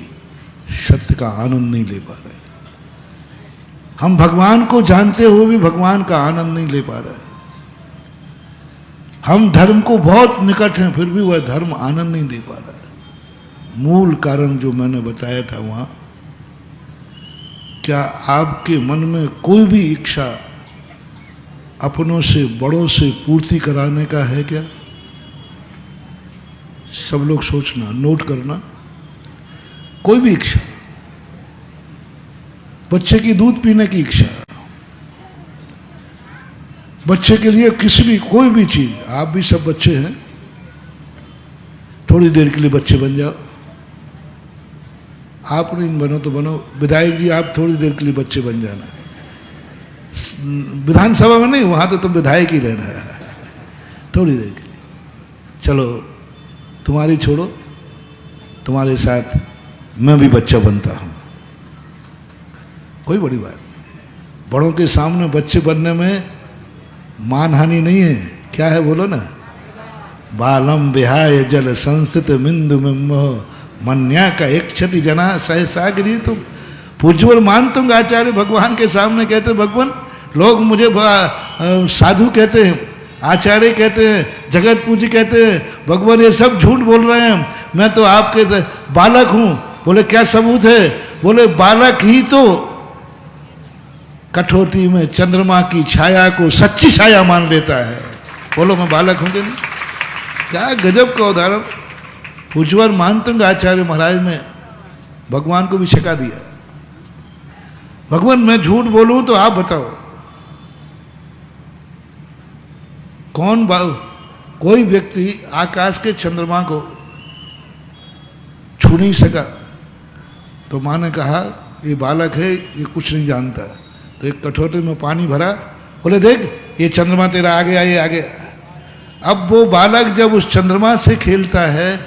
[SPEAKER 1] सत्य का आनंद नहीं ले पा रहे। हम भगवान को जानते हुए भी भगवान का आनंद नहीं ले पा रहे। हम धर्म को बहुत निकट हैं, फिर भी वह धर्म आनंद नहीं दे पा रहा है। मूल कारण जो मैंने बताया था वहां, क्या आपके मन में कोई भी इच्छा अपनों से बड़ों से पूर्ति कराने का है क्या? सब लोग सोचना, नोट करना। कोई भी इच्छा, बच्चे की दूध पीने की इच्छा, बच्चे के लिए किसी भी कोई भी चीज, आप भी सब बच्चे हैं, थोड़ी देर के लिए बच्चे बन जाओ। आप नहीं बनो तो बनो, विधायक जी आप थोड़ी देर के लिए बच्चे बन जाना। विधानसभा में नहीं, वहां तो तुम विधायक ही रहना है, थोड़ी देर के लिए। चलो तुम्हारी छोड़ो, तुम्हारे साथ मैं भी बच्चा बनता हूं, कोई बड़ी बात नहीं। बड़ों के सामने बच्चे बनने में मानहानि नहीं है। क्या है बोलो ना? बालम विहाय जल संस्थित मिंदु मिम्मोह मन्या का एक क्षति जना सहसागिरी। तुम पूज्यवर मान तुंग आचार्य भगवान के सामने कहते, भगवान लोग मुझे साधु कहते हैं, आचार्य कहते हैं, जगत पूज्य कहते हैं, भगवान ये सब झूठ बोल रहे हैं, मैं तो आपके बालक हूं। बोले क्या सबूत है? बोले बालक ही तो कठौती में चंद्रमा की छाया को सच्ची छाया मान लेता है। बोलो मैं बालक हूं कि नहीं? क्या गजब का उदाहरण। पूज्यवर मानतंग आचार्य महाराज ने भगवान को भी छका दिया। भगवान मैं झूठ बोलूं तो आप बताओ कौन कोई व्यक्ति आकाश के चंद्रमा को छू नहीं सका, तो माँ ने कहा ये बालक है, ये कुछ नहीं जानता। तो एक कटोरे में पानी भरा, बोले देख ये चंद्रमा तेरा आ गया, ये आ गया। अब वो बालक जब उस चंद्रमा से खेलता है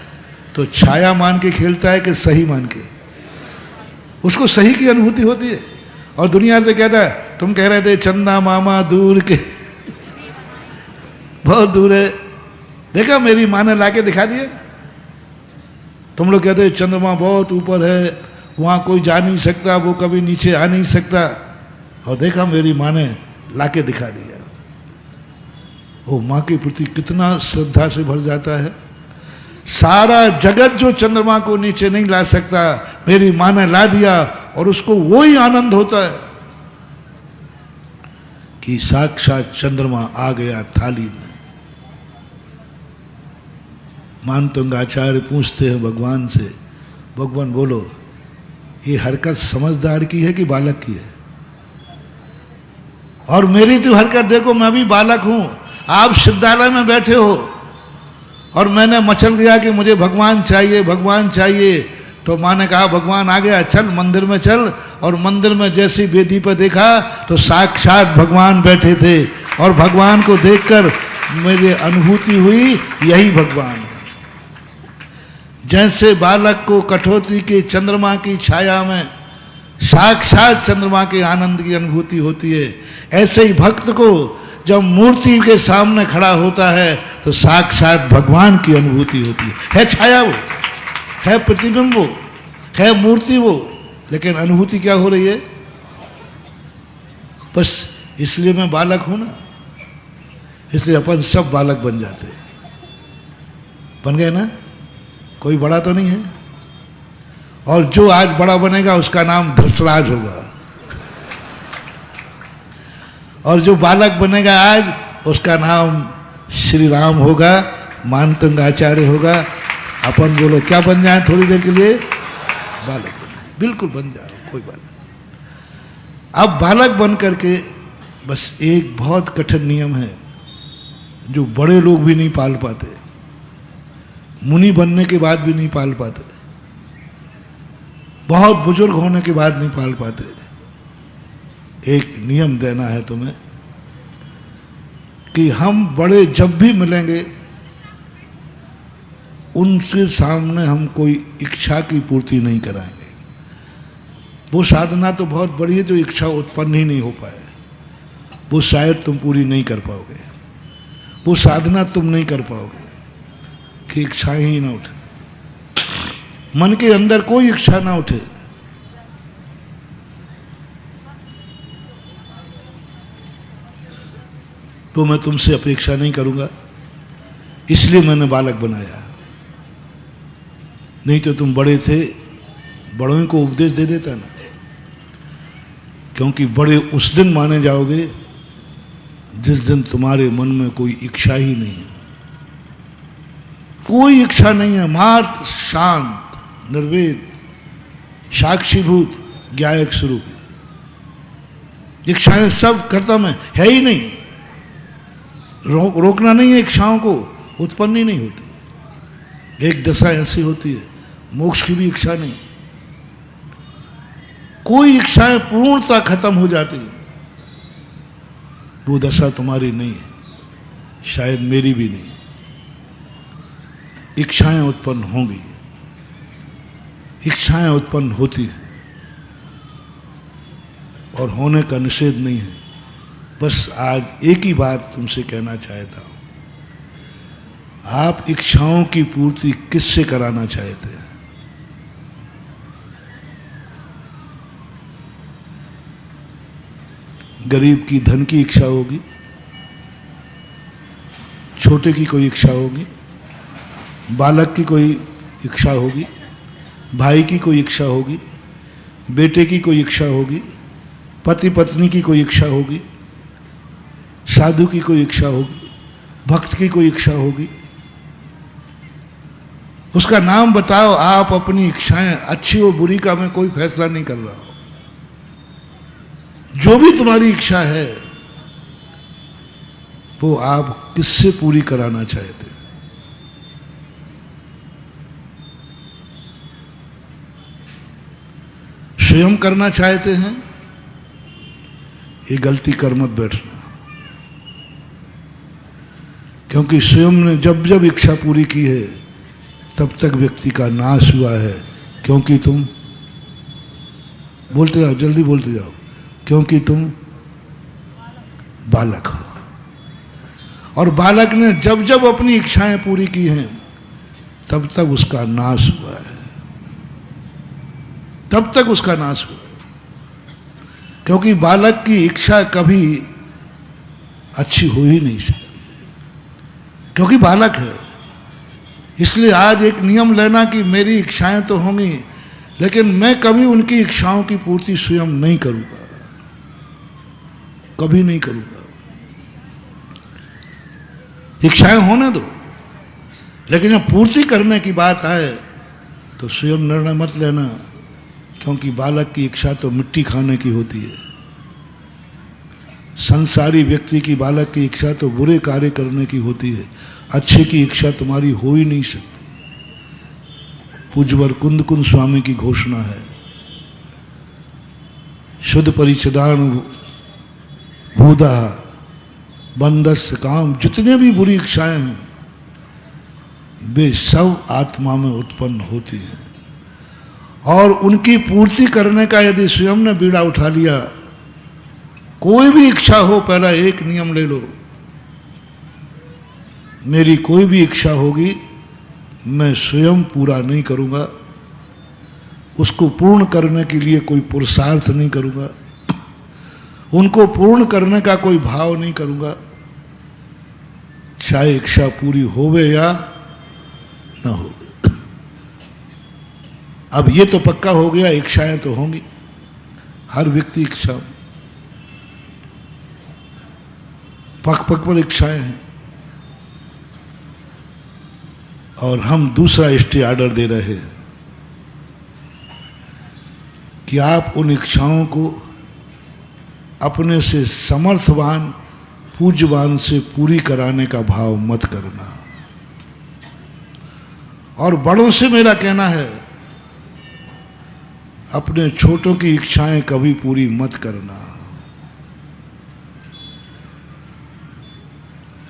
[SPEAKER 1] तो छाया मान के खेलता है कि सही मान के? उसको सही की अनुभूति होती है। और दुनिया से कहता है, तुम कह रहे थे चंदा मामा दूर के बहुत दूर है, देखा मेरी माँ ने लाके दिखा दिया। तुम लोग कहते हो चंद्रमा बहुत ऊपर है, वहां कोई जा नहीं सकता, वो कभी नीचे आ नहीं सकता, और देखा मेरी माँ ने लाके दिखा दिया। वो माँ के प्रति कितना श्रद्धा से भर जाता है। सारा जगत जो चंद्रमा को नीचे नहीं ला सकता, मेरी माँ ने ला दिया, और उसको वो ही आनंद होता है कि साक्षात चंद्रमा आ गया थाली में। मानतंग आचार्य पूछते हैं भगवान से, भगवान बोलो ये हरकत समझदार की है कि बालक की है? और मेरी तो हरकत देखो, मैं भी बालक हूं, आप सिद्धालय में बैठे हो और मैंने मचल गया कि मुझे भगवान चाहिए, भगवान चाहिए। तो माँ ने कहा भगवान आ गया, चल मंदिर में चल। और मंदिर में जैसी वेदी पर देखा तो साक्षात भगवान बैठे थे, और भगवान को देखकर मेरी अनुभूति हुई यही भगवान है। जैसे बालक को कठौती के चंद्रमा की छाया में साक्षात चंद्रमा के आनंद की अनुभूति होती है, ऐसे ही भक्त को जब मूर्ति के सामने खड़ा होता है तो साक्षात भगवान की अनुभूति होती है छाया वो, है प्रतिबिंब वो, है मूर्ति वो, लेकिन अनुभूति क्या हो रही है? बस इसलिए मैं बालक हूं ना, इसलिए अपन सब बालक बन जाते हैं। बन गए ना? कोई बड़ा तो नहीं है। और जो आज बड़ा बनेगा उसका नाम धृतराज होगा, और जो बालक बनेगा आज उसका नाम श्री राम होगा, मानतंग आचार्य होगा। अपन बोलो क्या बन जाए थोड़ी देर के लिए? बालक बन जाए, बिल्कुल बन जाओ, कोई बात नहीं। अब बालक बन करके बस एक बहुत कठिन नियम है जो बड़े लोग भी नहीं पाल पाते, मुनि बनने के बाद भी नहीं पाल पाते, बहुत बुजुर्ग होने के बाद नहीं पाल पाते। एक नियम देना है तुम्हें कि हम बड़े जब भी मिलेंगे उनके सामने हम कोई इच्छा की पूर्ति नहीं कराएंगे। वो साधना तो बहुत बड़ी है जो इच्छा उत्पन्न ही नहीं हो पाए, वो शायद तुम पूरी नहीं कर पाओगे। वो साधना तुम नहीं कर पाओगे कि इच्छाएं ही ना उठे, मन के अंदर कोई इच्छा ना उठे। तो मैं तुमसे अपेक्षा नहीं करूंगा, इसलिए मैंने बालक बनाया। नहीं तो तुम बड़े थे, बड़ों को उपदेश दे देता ना। क्योंकि बड़े उस दिन माने जाओगे जिस दिन तुम्हारे मन में कोई इच्छा ही नहीं है, कोई इच्छा नहीं है, मात्र शांत निर्वेद साक्षीभूत ज्ञायक स्वरूप। इच्छाएं सब खत्म है ही नहीं। रोकना नहीं है इच्छाओं को, उत्पन्न ही नहीं होती। एक दशा ऐसी होती है, मोक्ष की भी इच्छा नहीं, कोई इच्छाएं पूर्णता खत्म हो जाती है। वो दशा तुम्हारी नहीं है, शायद मेरी भी नहीं। इच्छाएं उत्पन्न होंगी, इच्छाएं उत्पन्न होती हैं और होने का निषेध नहीं है। बस आज एक ही बात तुमसे कहना चाहता हूं, आप इच्छाओं की पूर्ति किससे कराना चाहते हैं? गरीब की धन की इच्छा होगी, छोटे की कोई इच्छा होगी, बालक की कोई इच्छा होगी, भाई की कोई इच्छा होगी, बेटे की कोई इच्छा होगी, पति पत्नी की कोई इच्छा होगी, साधु की कोई इच्छा होगी, भक्त की कोई इच्छा होगी। उसका नाम बताओ। आप अपनी इच्छाएं अच्छी और बुरी का मैं कोई फैसला नहीं कर रहा हूं। जो भी तुम्हारी इच्छा है वो आप किससे पूरी कराना चाहते हैं? स्वयं करना चाहते हैं? ये गलती कर मत बैठना, क्योंकि स्वयं ने जब जब इच्छा पूरी की है तब तक व्यक्ति का नाश हुआ है। क्योंकि तुम बोलते जाओ, जल्दी बोलते जाओ, क्योंकि तुम बालक हो। और बालक ने जब जब अपनी इच्छाएं पूरी की हैं तब तक उसका नाश हुआ है, तब तक उसका नाश हुआ है। क्योंकि बालक की इच्छा कभी अच्छी हो ही नहीं सकती, क्योंकि बालक है। इसलिए आज एक नियम लेना कि मेरी इच्छाएं तो होंगी, लेकिन मैं कभी उनकी इच्छाओं की पूर्ति स्वयं नहीं करूंगा, कभी नहीं करूंगा। इच्छाएं होने दो, लेकिन जब पूर्ति करने की बात आए तो स्वयं निर्णय मत लेना, क्योंकि बालक की इच्छा तो मिट्टी खाने की होती है। संसारी व्यक्ति की बालक की इच्छा तो बुरे कार्य करने की होती है। अच्छे की इच्छा तुम्हारी हो ही नहीं सकती। पूज्यवर कुंद कुंद स्वामी की घोषणा है, शुद्ध परिचिदान भूदा बंदस्य काम। जितने भी बुरी इच्छाएं हैं वे सब आत्मा में उत्पन्न होती हैं, और उनकी पूर्ति करने का यदि स्वयं ने बीड़ा उठा लिया, कोई भी इच्छा हो, पहला एक नियम ले लो, मेरी कोई भी इच्छा होगी मैं स्वयं पूरा नहीं करूंगा, उसको पूर्ण करने के लिए कोई पुरुषार्थ नहीं करूंगा, उनको पूर्ण करने का कोई भाव नहीं करूंगा, चाहे इच्छा पूरी होवे या ना होवे। अब ये तो पक्का हो गया, इच्छाएं तो होंगी, हर व्यक्ति इच्छा, पक पक पर इच्छाएं हैं। और हम दूसरा स्टे ऑर्डर दे रहे हैं कि आप उन इच्छाओं को अपने से समर्थवान पूज्यवान से पूरी कराने का भाव मत करना। और बड़ों से मेरा कहना है, अपने छोटों की इच्छाएं कभी पूरी मत करना।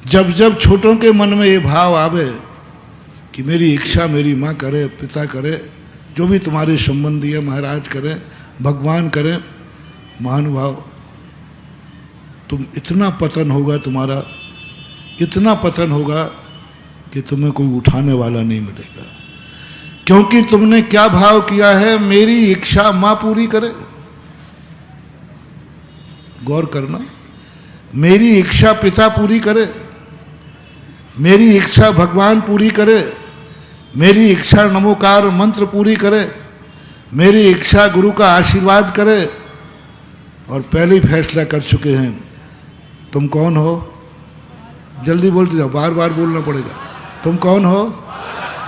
[SPEAKER 1] जब जब छोटों के मन में ये भाव आवे कि मेरी इच्छा मेरी माँ करे, पिता करे, जो भी तुम्हारे संबंधी है, महाराज करे, भगवान करे महानुभाव, तुम इतना पतन होगा, तुम्हारा इतना पतन होगा कि तुम्हें कोई उठाने वाला नहीं मिलेगा। क्योंकि तुमने क्या भाव किया है, मेरी इच्छा मां पूरी करे। गौर करना, मेरी इच्छा पिता पूरी करे, मेरी इच्छा भगवान पूरी करे, मेरी इच्छा नमोकार मंत्र पूरी करे, मेरी इच्छा गुरु का आशीर्वाद करे। और पहले ही फैसला कर चुके हैं। तुम कौन हो? जल्दी बोलते जाओ, बार बार बोलना पड़ेगा। तुम कौन हो?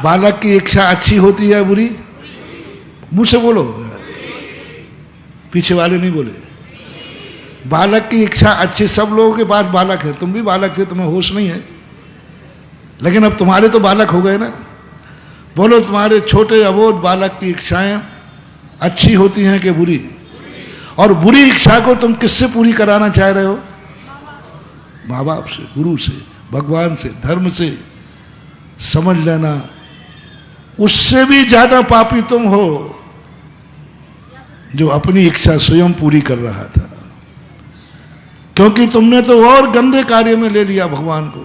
[SPEAKER 1] बालक की इच्छा अच्छी होती है बुरी? मुंह से बोलो, पीछे वाले नहीं बोले। बालक की इच्छा अच्छी, सब लोगों के पास बालक है, तुम भी बालक थे, तुम्हें होश नहीं है, लेकिन अब तुम्हारे तो बालक हो गए ना। बोलो, तुम्हारे छोटे अबोध बालक की इच्छाएं अच्छी होती हैं कि बुरी? और बुरी इच्छा को तुम किससे पूरी कराना चाह रहे हो? माँ बाप से, गुरु से, भगवान से, धर्म से। समझ लेना, उससे भी ज्यादा पापी तुम हो जो अपनी इच्छा स्वयं पूरी कर रहा था। क्योंकि तुमने तो और गंदे कार्य में ले लिया भगवान को,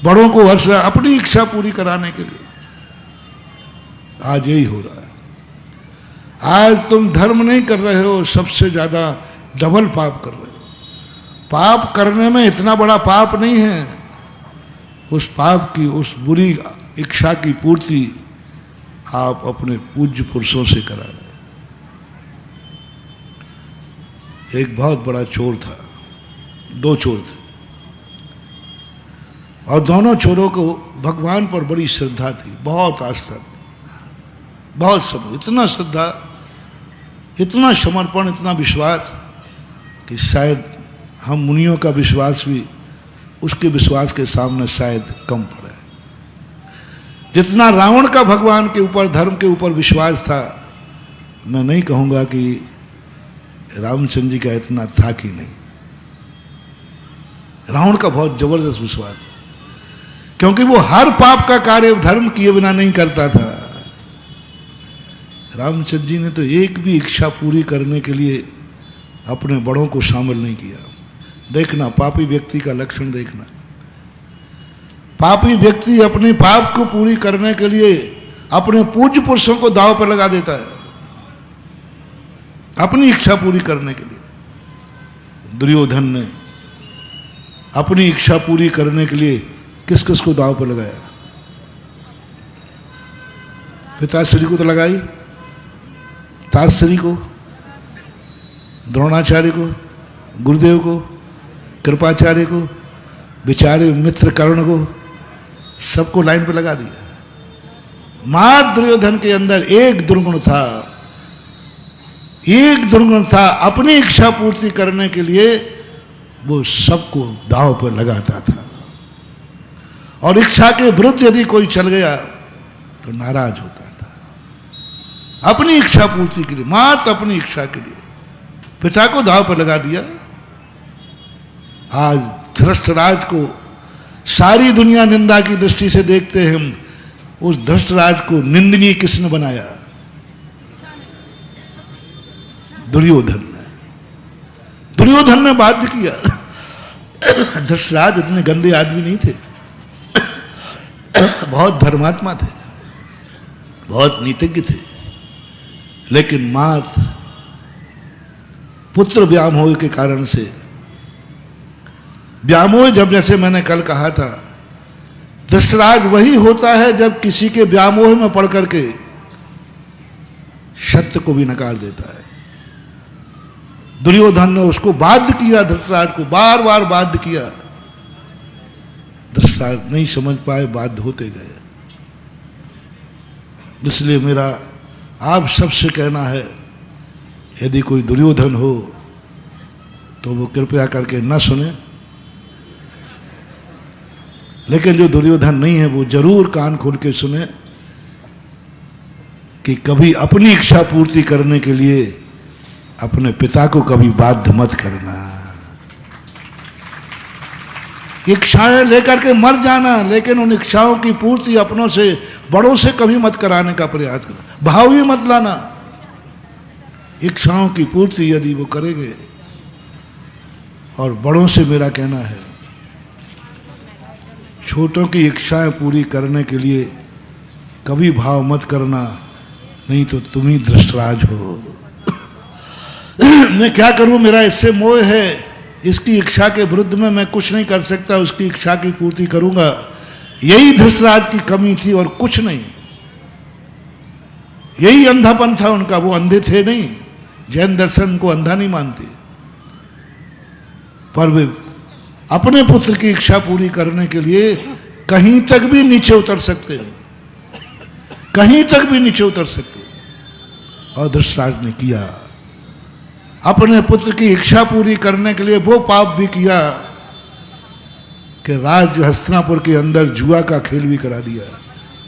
[SPEAKER 1] बड़ों को हर्ष अपनी इच्छा पूरी कराने के लिए। आज यही हो रहा है। आज तुम धर्म नहीं कर रहे हो, सबसे ज्यादा डबल पाप कर रहे हो। पाप करने में इतना बड़ा पाप नहीं है, उस पाप की, उस बुरी इच्छा की पूर्ति आप अपने पूज्य पुरुषों से करा रहे हैं। एक बहुत बड़ा चोर था, दो चोर थे, और दोनों चोरों को भगवान पर बड़ी श्रद्धा थी, बहुत आस्था थी, बहुत सब, इतना श्रद्धा, इतना समर्पण, इतना विश्वास कि शायद हम मुनियों का विश्वास भी उसके विश्वास के सामने शायद कम पड़े। जितना रावण का भगवान के ऊपर, धर्म के ऊपर विश्वास था, मैं नहीं कहूंगा कि रामचंद्र जी का इतना था कि नहीं। रावण का बहुत जबरदस्त विश्वास, क्योंकि वो हर पाप का कार्य धर्म किए बिना नहीं करता था। रामचंद्र जी ने तो एक भी इच्छा पूरी करने के लिए अपने बड़ों को शामिल नहीं किया। देखना, पापी व्यक्ति का लक्षण देखना। पापी व्यक्ति अपने पाप को पूरी करने के लिए अपने पूज्य पुरुषों को दांव पर लगा देता है, अपनी इच्छा पूरी करने के लिए। दुर्योधन ने अपनी इच्छा पूरी करने के लिए किस किस को दांव पर लगाया? पिताश्री को तो लगाई, ताश्री को, द्रोणाचार्य को, गुरुदेव को, कृपाचार्य को, बेचारे मित्र कर्ण को, सबको लाइन पे लगा दिया। मां दुर्योधन के अंदर एक दुर्गुण था, एक दुर्गुण था, अपनी इच्छा पूर्ति करने के लिए वो सबको दांव पर लगाता था। और इच्छा के विरुद्ध यदि कोई चल गया तो नाराज होता था। अपनी इच्छा पूर्ति के लिए, मात्र अपनी इच्छा के लिए पिता को दांव पर लगा दिया। आज धृष्टराज को सारी दुनिया निंदा की दृष्टि से देखते हैं। उस धृष्टराज को निंदनीय किसने बनाया? दुर्योधन ने। दुर्योधन ने बाध्य किया। धृष्टराज इतने गंदे आदमी नहीं थे, बहुत धर्मात्मा थे, बहुत नीतिज्ञ थे, लेकिन मात पुत्र व्यामोह के कारण से, व्यामोह जब, जैसे मैंने कल कहा था, धृष्टराज वही होता है जब किसी के व्यामोह में पड़ करके सत्य को भी नकार देता है। दुर्योधन ने उसको बाध्य किया, धृतराज को बार बार बाध्य किया। धृतराज नहीं समझ पाए, बाध्य होते गए। इसलिए मेरा आप सबसे कहना है, यदि कोई दुर्योधन हो तो वो कृपया करके न सुने, लेकिन जो दुर्योधन नहीं है वो जरूर कान खोल के सुने कि कभी अपनी इच्छा पूर्ति करने के लिए अपने पिता को कभी बाध्य मत करना। इच्छाएं लेकर के मर जाना, लेकिन उन इच्छाओं की पूर्ति अपनों से, बड़ों से कभी मत कराने का प्रयास करना। भाव ही मत लाना। इच्छाओं की पूर्ति यदि वो करेंगे। और बड़ों से मेरा कहना है, छोटों की इच्छाएं पूरी करने के लिए कभी भाव मत करना, नहीं तो तुम ही धृतराज हो। मैं क्या करूं, मेरा इससे मोह है, इसकी इच्छा के विरुद्ध में मैं कुछ नहीं कर सकता, उसकी इच्छा की पूर्ति करूंगा। यही धृतराज की कमी थी और कुछ नहीं। यही अंधापन था उनका, वो अंधे थे नहीं। जैन दर्शन को अंधा नहीं मानते, पर वे अपने पुत्र की इच्छा पूरी करने के लिए कहीं तक भी नीचे उतर सकते हैं, कहीं तक भी नीचे उतर सकते हैं। और धृतराज ने किया, अपने पुत्र की इच्छा पूरी करने के लिए वो पाप भी किया कि राज हस्तिनापुर के अंदर जुआ का खेल भी करा दिया।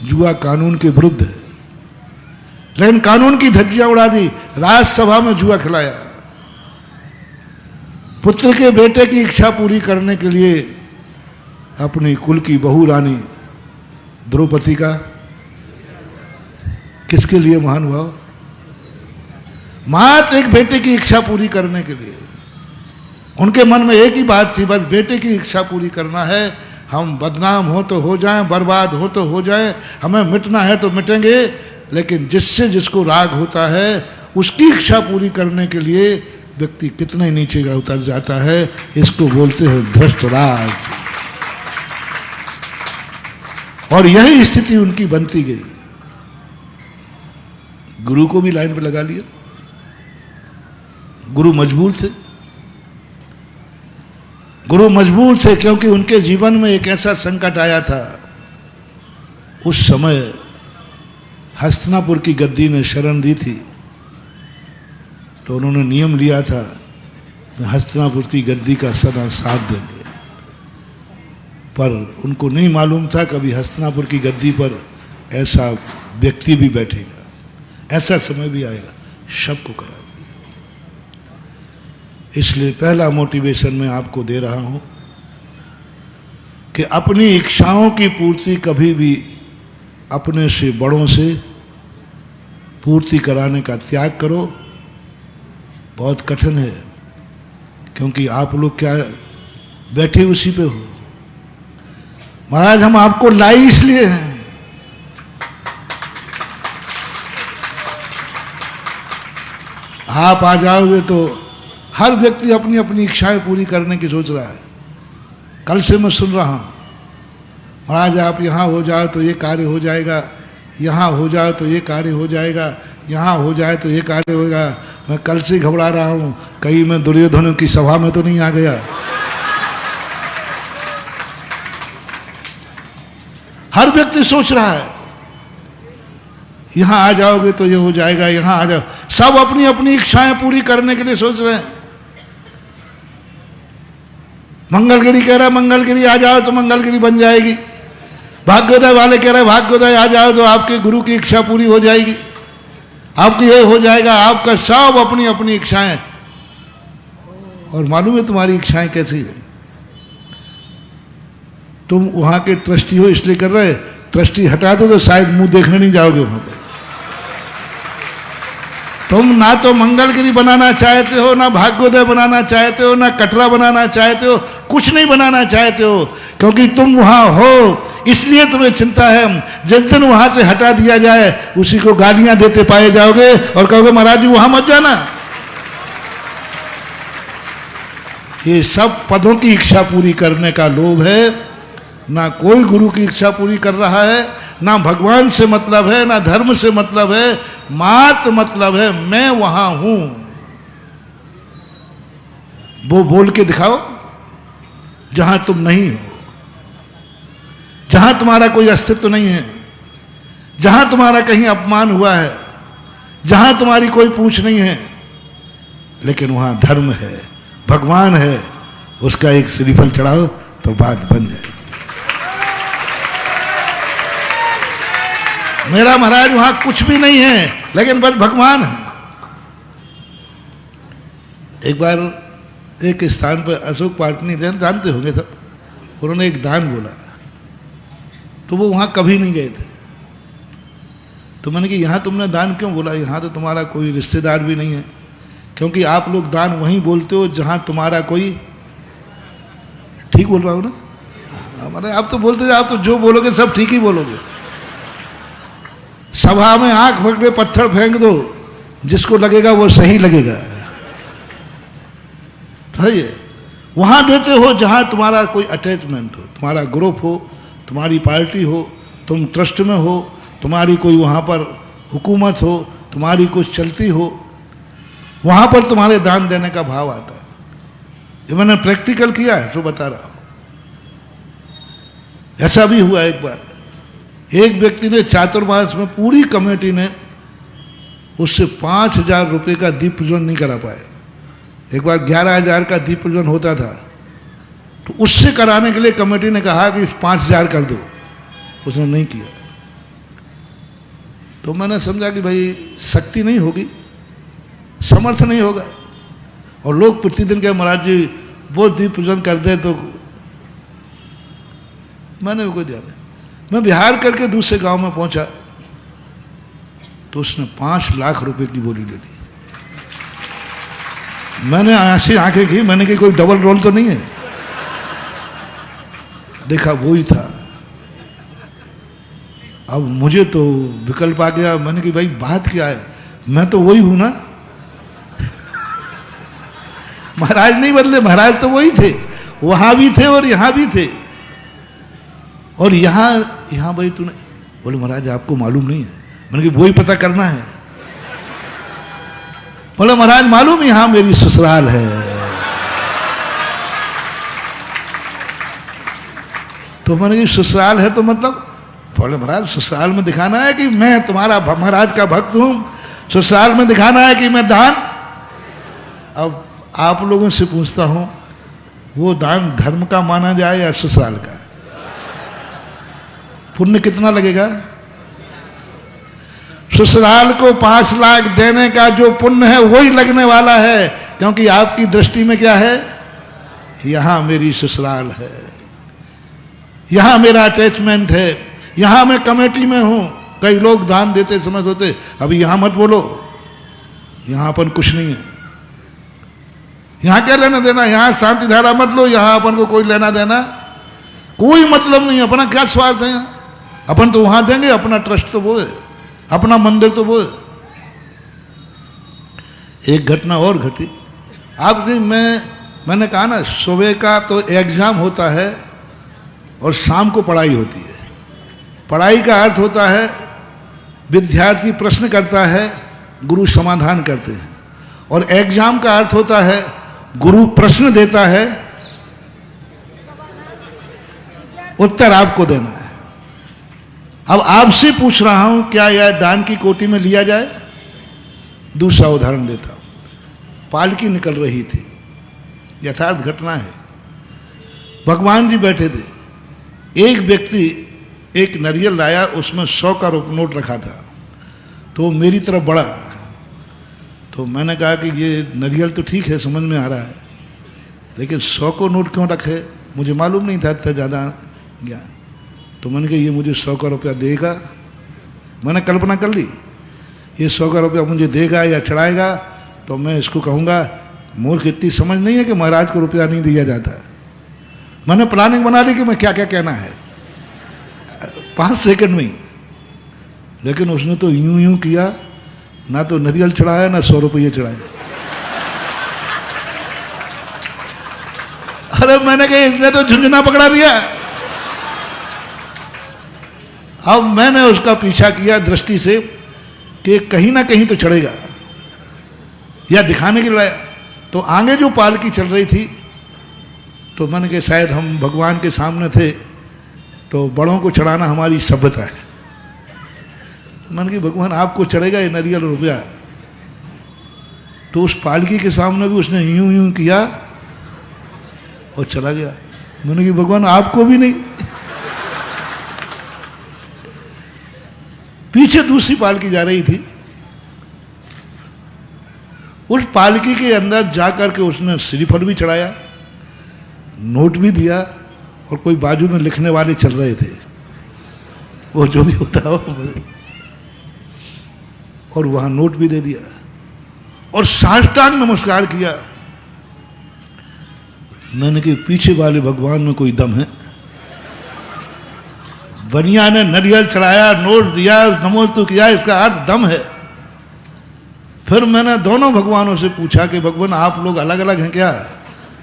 [SPEAKER 1] जुआ कानून के विरुद्ध है, लेकिन कानून की धज्जियां उड़ा दी, राजसभा में जुआ खिलाया। पुत्र के बेटे की इच्छा पूरी करने के लिए अपनी कुल की बहू रानी द्रौपदी का, किसके लिए महानुभाव? मात्र एक बेटे की इच्छा पूरी करने के लिए। उनके मन में एक ही बात थी, बस बेटे की इच्छा पूरी करना है। हम बदनाम हो तो हो जाएं, बर्बाद हो तो हो जाएं, हमें मिटना है तो मिटेंगे, लेकिन जिससे जिसको राग होता है उसकी इच्छा पूरी करने के लिए व्यक्ति कितने नीचे उतर जाता है। इसको बोलते हैं धृतराज। और यही स्थिति उनकी बनती गई। गुरु को भी लाइन पे लगा लिया। गुरु मजबूर थे, गुरु मजबूर थे, क्योंकि उनके जीवन में एक ऐसा संकट आया था। उस समय हस्तिनापुर की गद्दी ने शरण दी थी, तो उन्होंने नियम लिया था कि हस्तिनापुर की गद्दी का सदा साथ देंगे। पर उनको नहीं मालूम था कभी हस्तिनापुर की गद्दी पर ऐसा व्यक्ति भी बैठेगा, ऐसा समय भी आएगा। सबको करा दिया। इसलिए पहला मोटिवेशन मैं आपको दे रहा हूं कि अपनी इच्छाओं की पूर्ति कभी भी अपने से बड़ों से पूर्ति कराने का त्याग करो। बहुत कठिन है, क्योंकि आप लोग क्या बैठे उसी पे हो। महाराज हम आपको लाए इसलिए हैं, आप आ जाओगे तो हर व्यक्ति अपनी अपनी इच्छाएं पूरी करने की सोच रहा है। कल से मैं सुन रहा हूं, महाराज आप यहाँ हो जाओ तो ये कार्य हो जाएगा, यहाँ हो जाओ तो ये कार्य हो जाएगा, यहाँ हो जाए तो ये कार्य होगा। मैं कल से घबरा रहा हूँ, कहीं मैं दुर्योधन की सभा में तो नहीं आ गया। हर व्यक्ति सोच रहा है यहाँ आ जाओगे तो ये हो जाएगा, यहाँ आ जाओ। सब अपनी अपनी इच्छाएं पूरी करने के लिए सोच रहे हैं। मंगलगिरी कह रहा है मंगलगिरी आ जाओ तो मंगलगिरी बन जाएगी। भाग्योदय वाले कह रहे हैं भाग्योदय आ जाओ तो आपके गुरु की इच्छा पूरी हो जाएगी, आपको ये हो जाएगा। आपका सब अपनी अपनी इच्छाएं। और मालूम है तुम्हारी इच्छाएं कैसी है? तुम वहां के ट्रस्टी हो इसलिए कर रहे, ट्रस्टी हटा दो तो शायद मुंह देखने नहीं जाओगे वहां पर। तुम ना तो मंगलगिरी बनाना चाहते हो, ना भाग्योदय बनाना चाहते हो, ना कटरा बनाना चाहते हो, कुछ नहीं बनाना चाहते हो, क्योंकि तुम वहां हो इसलिए तुम्हें चिंता है। जिस दिन वहां से हटा दिया जाए उसी को गालियां देते पाए जाओगे और कहोगे महाराज जी वहां मत जाना। ये सब पदों की इच्छा पूरी करने का लोभ है। ना कोई गुरु की इच्छा पूरी कर रहा है, ना भगवान से मतलब है, ना धर्म से मतलब है, मात्र मतलब है मैं वहां हूं। वो बोल के दिखाओ जहां तुम नहीं हो, जहां तुम्हारा कोई अस्तित्व नहीं है, जहां तुम्हारा कहीं अपमान हुआ है, जहां तुम्हारी कोई पूछ नहीं है, लेकिन वहां धर्म है, भगवान है, उसका एक श्रीफल चढ़ाओ तो बात बन जाएगी। मेरा महाराज वहां कुछ भी नहीं है, लेकिन बस भगवान है। एक बार एक स्थान पर अशोक पाटनी जानते होंगे सब, उन्होंने एक दान बोला, तो वो वहां कभी नहीं गए थे। तो मैंने कि यहां तुमने दान क्यों बोला? यहां तो तुम्हारा कोई रिश्तेदार भी नहीं है, क्योंकि आप लोग दान वहीं बोलते हो जहां तुम्हारा कोई, ठीक बोल रहा हूं ना? हमारे आप तो बोलते हो, आप तो जो बोलोगे सब ठीक ही बोलोगे। सभा में आंख पकड़े पत्थर फेंक दो, जिसको लगेगा वो सही लगेगा। सही है, वहां देते हो जहां तुम्हारा कोई अटैचमेंट हो, तुम्हारा ग्रुप हो, तुम्हारी पार्टी हो, तुम ट्रस्ट में हो, तुम्हारी कोई वहां पर हुकूमत हो, तुम्हारी कुछ चलती हो, वहां पर तुम्हारे दान देने का भाव आता है। ये मैंने प्रैक्टिकल किया है तो बता रहा हूं। ऐसा भी हुआ एक बार, एक व्यक्ति ने चातुर्मास में पूरी कमेटी ने उससे 5,000 रुपये का दीप प्रज्वलन नहीं करा पाए। एक बार 11,000 का दीप प्रज्वलन होता था, तो उससे कराने के लिए कमेटी ने कहा कि 5,000 कर दो, उसने नहीं किया। तो मैंने समझा कि भाई शक्ति नहीं होगी, समर्थ नहीं होगा, और लोग प्रतिदिन के महाराज जी वो दीप प्रज्वलन कर दे, तो मैंने भी कोई ध्यान नहीं। मैं बिहार करके दूसरे गांव में पहुंचा तो उसने 5 लाख रुपए की बोली ले ली। मैंने ऐसी आंखें की, मैंने कहा कोई डबल रोल तो नहीं है, देखा वो ही था। अब मुझे तो विकल्प आ गया, मैंने कहा भाई बात क्या है, मैं तो वही हूं ना। महाराज नहीं बदले, महाराज तो वही थे, वहां भी थे और यहां भी थे। और यहां भाई तूने, बोले महाराज आपको मालूम नहीं है। मैंने कहा वही पता करना है। बोले महाराज मालूम यहां मेरी ससुराल है। तो मैंने कहा ससुराल है तो मतलब? बोले महाराज ससुराल में दिखाना है कि मैं तुम्हारा महाराज का भक्त हूं, ससुराल में दिखाना है कि मैं दान। अब आप लोगों से पूछता हूं, वो दान धर्म का माना जाए या ससुराल का? पुण्य कितना लगेगा? ससुराल को 5 लाख देने का जो पुण्य है वही लगने वाला है, क्योंकि आपकी दृष्टि में क्या है? यहां मेरी ससुराल है, यहां मेरा अटैचमेंट है, यहां मैं कमेटी में हूं। कई लोग दान देते समय होते अभी यहां मत बोलो, यहां अपन कुछ नहीं है, यहां क्या लेना देना, यहां शांति धारा मत लो, यहां अपन को कोई लेना देना कोई मतलब नहीं, अपना क्या स्वार्थ है? अपन तो वहां देंगे, अपना ट्रस्ट तो वो है, अपना मंदिर तो वो है। एक घटना और घटी। आप जी मैंने कहा ना, सुबह का तो एग्जाम होता है और शाम को पढ़ाई होती है। पढ़ाई का अर्थ होता है विद्यार्थी प्रश्न करता है, गुरु समाधान करते हैं, और एग्जाम का अर्थ होता है गुरु प्रश्न देता है, उत्तर आपको देना है। अब आपसे पूछ रहा हूं, क्या यह दान की कोटि में लिया जाए? दूसरा उदाहरण देता हूं। पालकी निकल रही थी, यथार्थ घटना है। भगवान जी बैठे थे, एक व्यक्ति एक नारियल लाया, उसमें 100 का नोट रखा था, तो मेरी तरफ बढ़ा। तो मैंने कहा कि ये नारियल तो ठीक है, समझ में आ रहा है, लेकिन 100 को नोट क्यों रखे? मुझे मालूम नहीं था इतना ज़्यादा ज्ञान। तो मैंने कहा ये मुझे 100 का रुपया देगा। मैंने कल्पना कर ली, ये 100 का रुपया मुझे देगा या चढ़ाएगा, तो मैं इसको कहूँगा मूर्ख, इतनी समझ नहीं है कि महाराज को रुपया नहीं दिया जाता। मैंने प्लानिंग बना ली कि मैं क्या क्या कहना है 5 सेकंड में ही। लेकिन उसने तो यूं यूं किया, ना तो नारियल चढ़ाया ना 100 रुपये चढ़ाए। अरे मैंने कहा इसने तो झुंझुना पकड़ा दिया। अब मैंने उसका पीछा किया दृष्टि से कि कहीं ना कहीं तो चढ़ेगा, या दिखाने के लिए। तो आगे जो पालकी चल रही थी, तो मैंने कहा शायद हम भगवान के सामने थे, तो बड़ों को चढ़ाना हमारी सभ्यता है। मैंने कहा भगवान आपको चढ़ेगा ये नारियल रुपया। तो उस पालकी के सामने भी उसने यूं यूं किया और चला गया। मैंने कहा भगवान आपको भी नहीं। पीछे दूसरी पालकी जा रही थी, उस पालकी के अंदर जाकर के उसने श्रीफल भी चढ़ाया, नोट भी दिया, और कोई बाजू में लिखने वाले चल रहे थे, वो जो भी होता हो, और वहां नोट भी दे दिया। और साष्टांग नमस्कार किया। मैंने कि पीछे वाले भगवान में कोई दम है? बनिया ने नारियल चढ़ाया, नोट दिया, नमोस्तु किया, इसका अर्थ दम है। फिर मैंने दोनों भगवानों से पूछा कि भगवान आप लोग अलग अलग हैं क्या?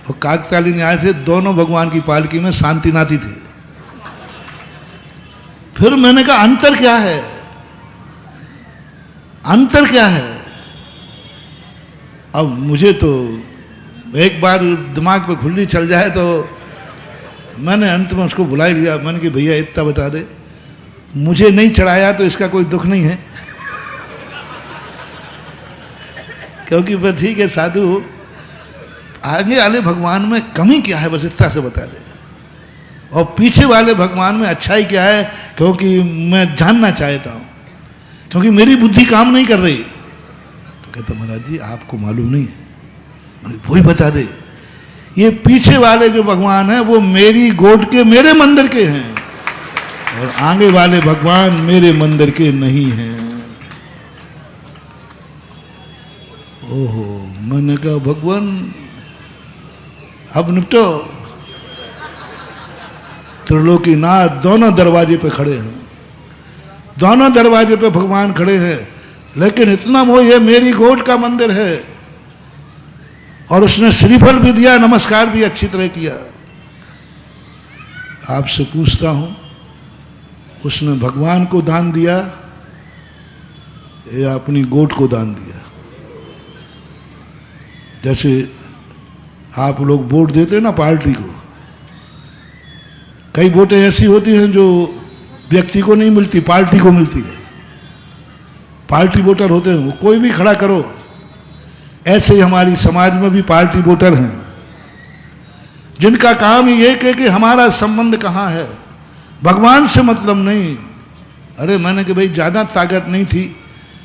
[SPEAKER 1] और काकताली न्याय से दोनों भगवान की पालकी में शांतिनाथी थी। फिर मैंने कहा अंतर क्या है, अंतर क्या है? अब मुझे तो एक बार दिमाग पे खुली चल जाए तो मैंने अंत में उसको बुला ही लिया। मैंने कि भैया इतना बता दे, मुझे नहीं चढ़ाया तो इसका कोई दुख नहीं है? क्योंकि वह ठीक है साधु, आगे वाले भगवान में कमी क्या है बस इतना से बता दे, और पीछे वाले भगवान में अच्छाई क्या है, क्योंकि मैं जानना चाहता हूं, क्योंकि मेरी बुद्धि काम नहीं कर रही। तो कहता महाराज जी आपको मालूम नहीं है? वही बता दे। ये पीछे वाले जो भगवान हैं वो मेरी गोट के, मेरे मंदिर के हैं, और आगे वाले भगवान मेरे मंदिर के नहीं हैं। ओहो, मैंने कहा भगवान अब निपटो। त्रिलोकीनाथ दोनों दरवाजे पे खड़े हैं, दोनों दरवाजे पे भगवान खड़े हैं, लेकिन इतना मोह ये मेरी गोट का मंदिर है। और उसने श्रीफल भी दिया, नमस्कार भी अच्छी तरह किया। आपसे पूछता हूं, उसने भगवान को दान दिया या अपनी गोट को दान दिया? जैसे आप लोग वोट देते हैं ना पार्टी को, कई वोटें ऐसी होती हैं जो व्यक्ति को नहीं मिलती, पार्टी को मिलती है। पार्टी वोटर होते हैं, वो कोई भी खड़ा करो। ऐसे ही हमारी समाज में भी पार्टी वोटर हैं, जिनका काम ही एक है कि हमारा संबंध कहाँ है, भगवान से मतलब नहीं। अरे मैंने कि भाई ज्यादा ताकत नहीं थी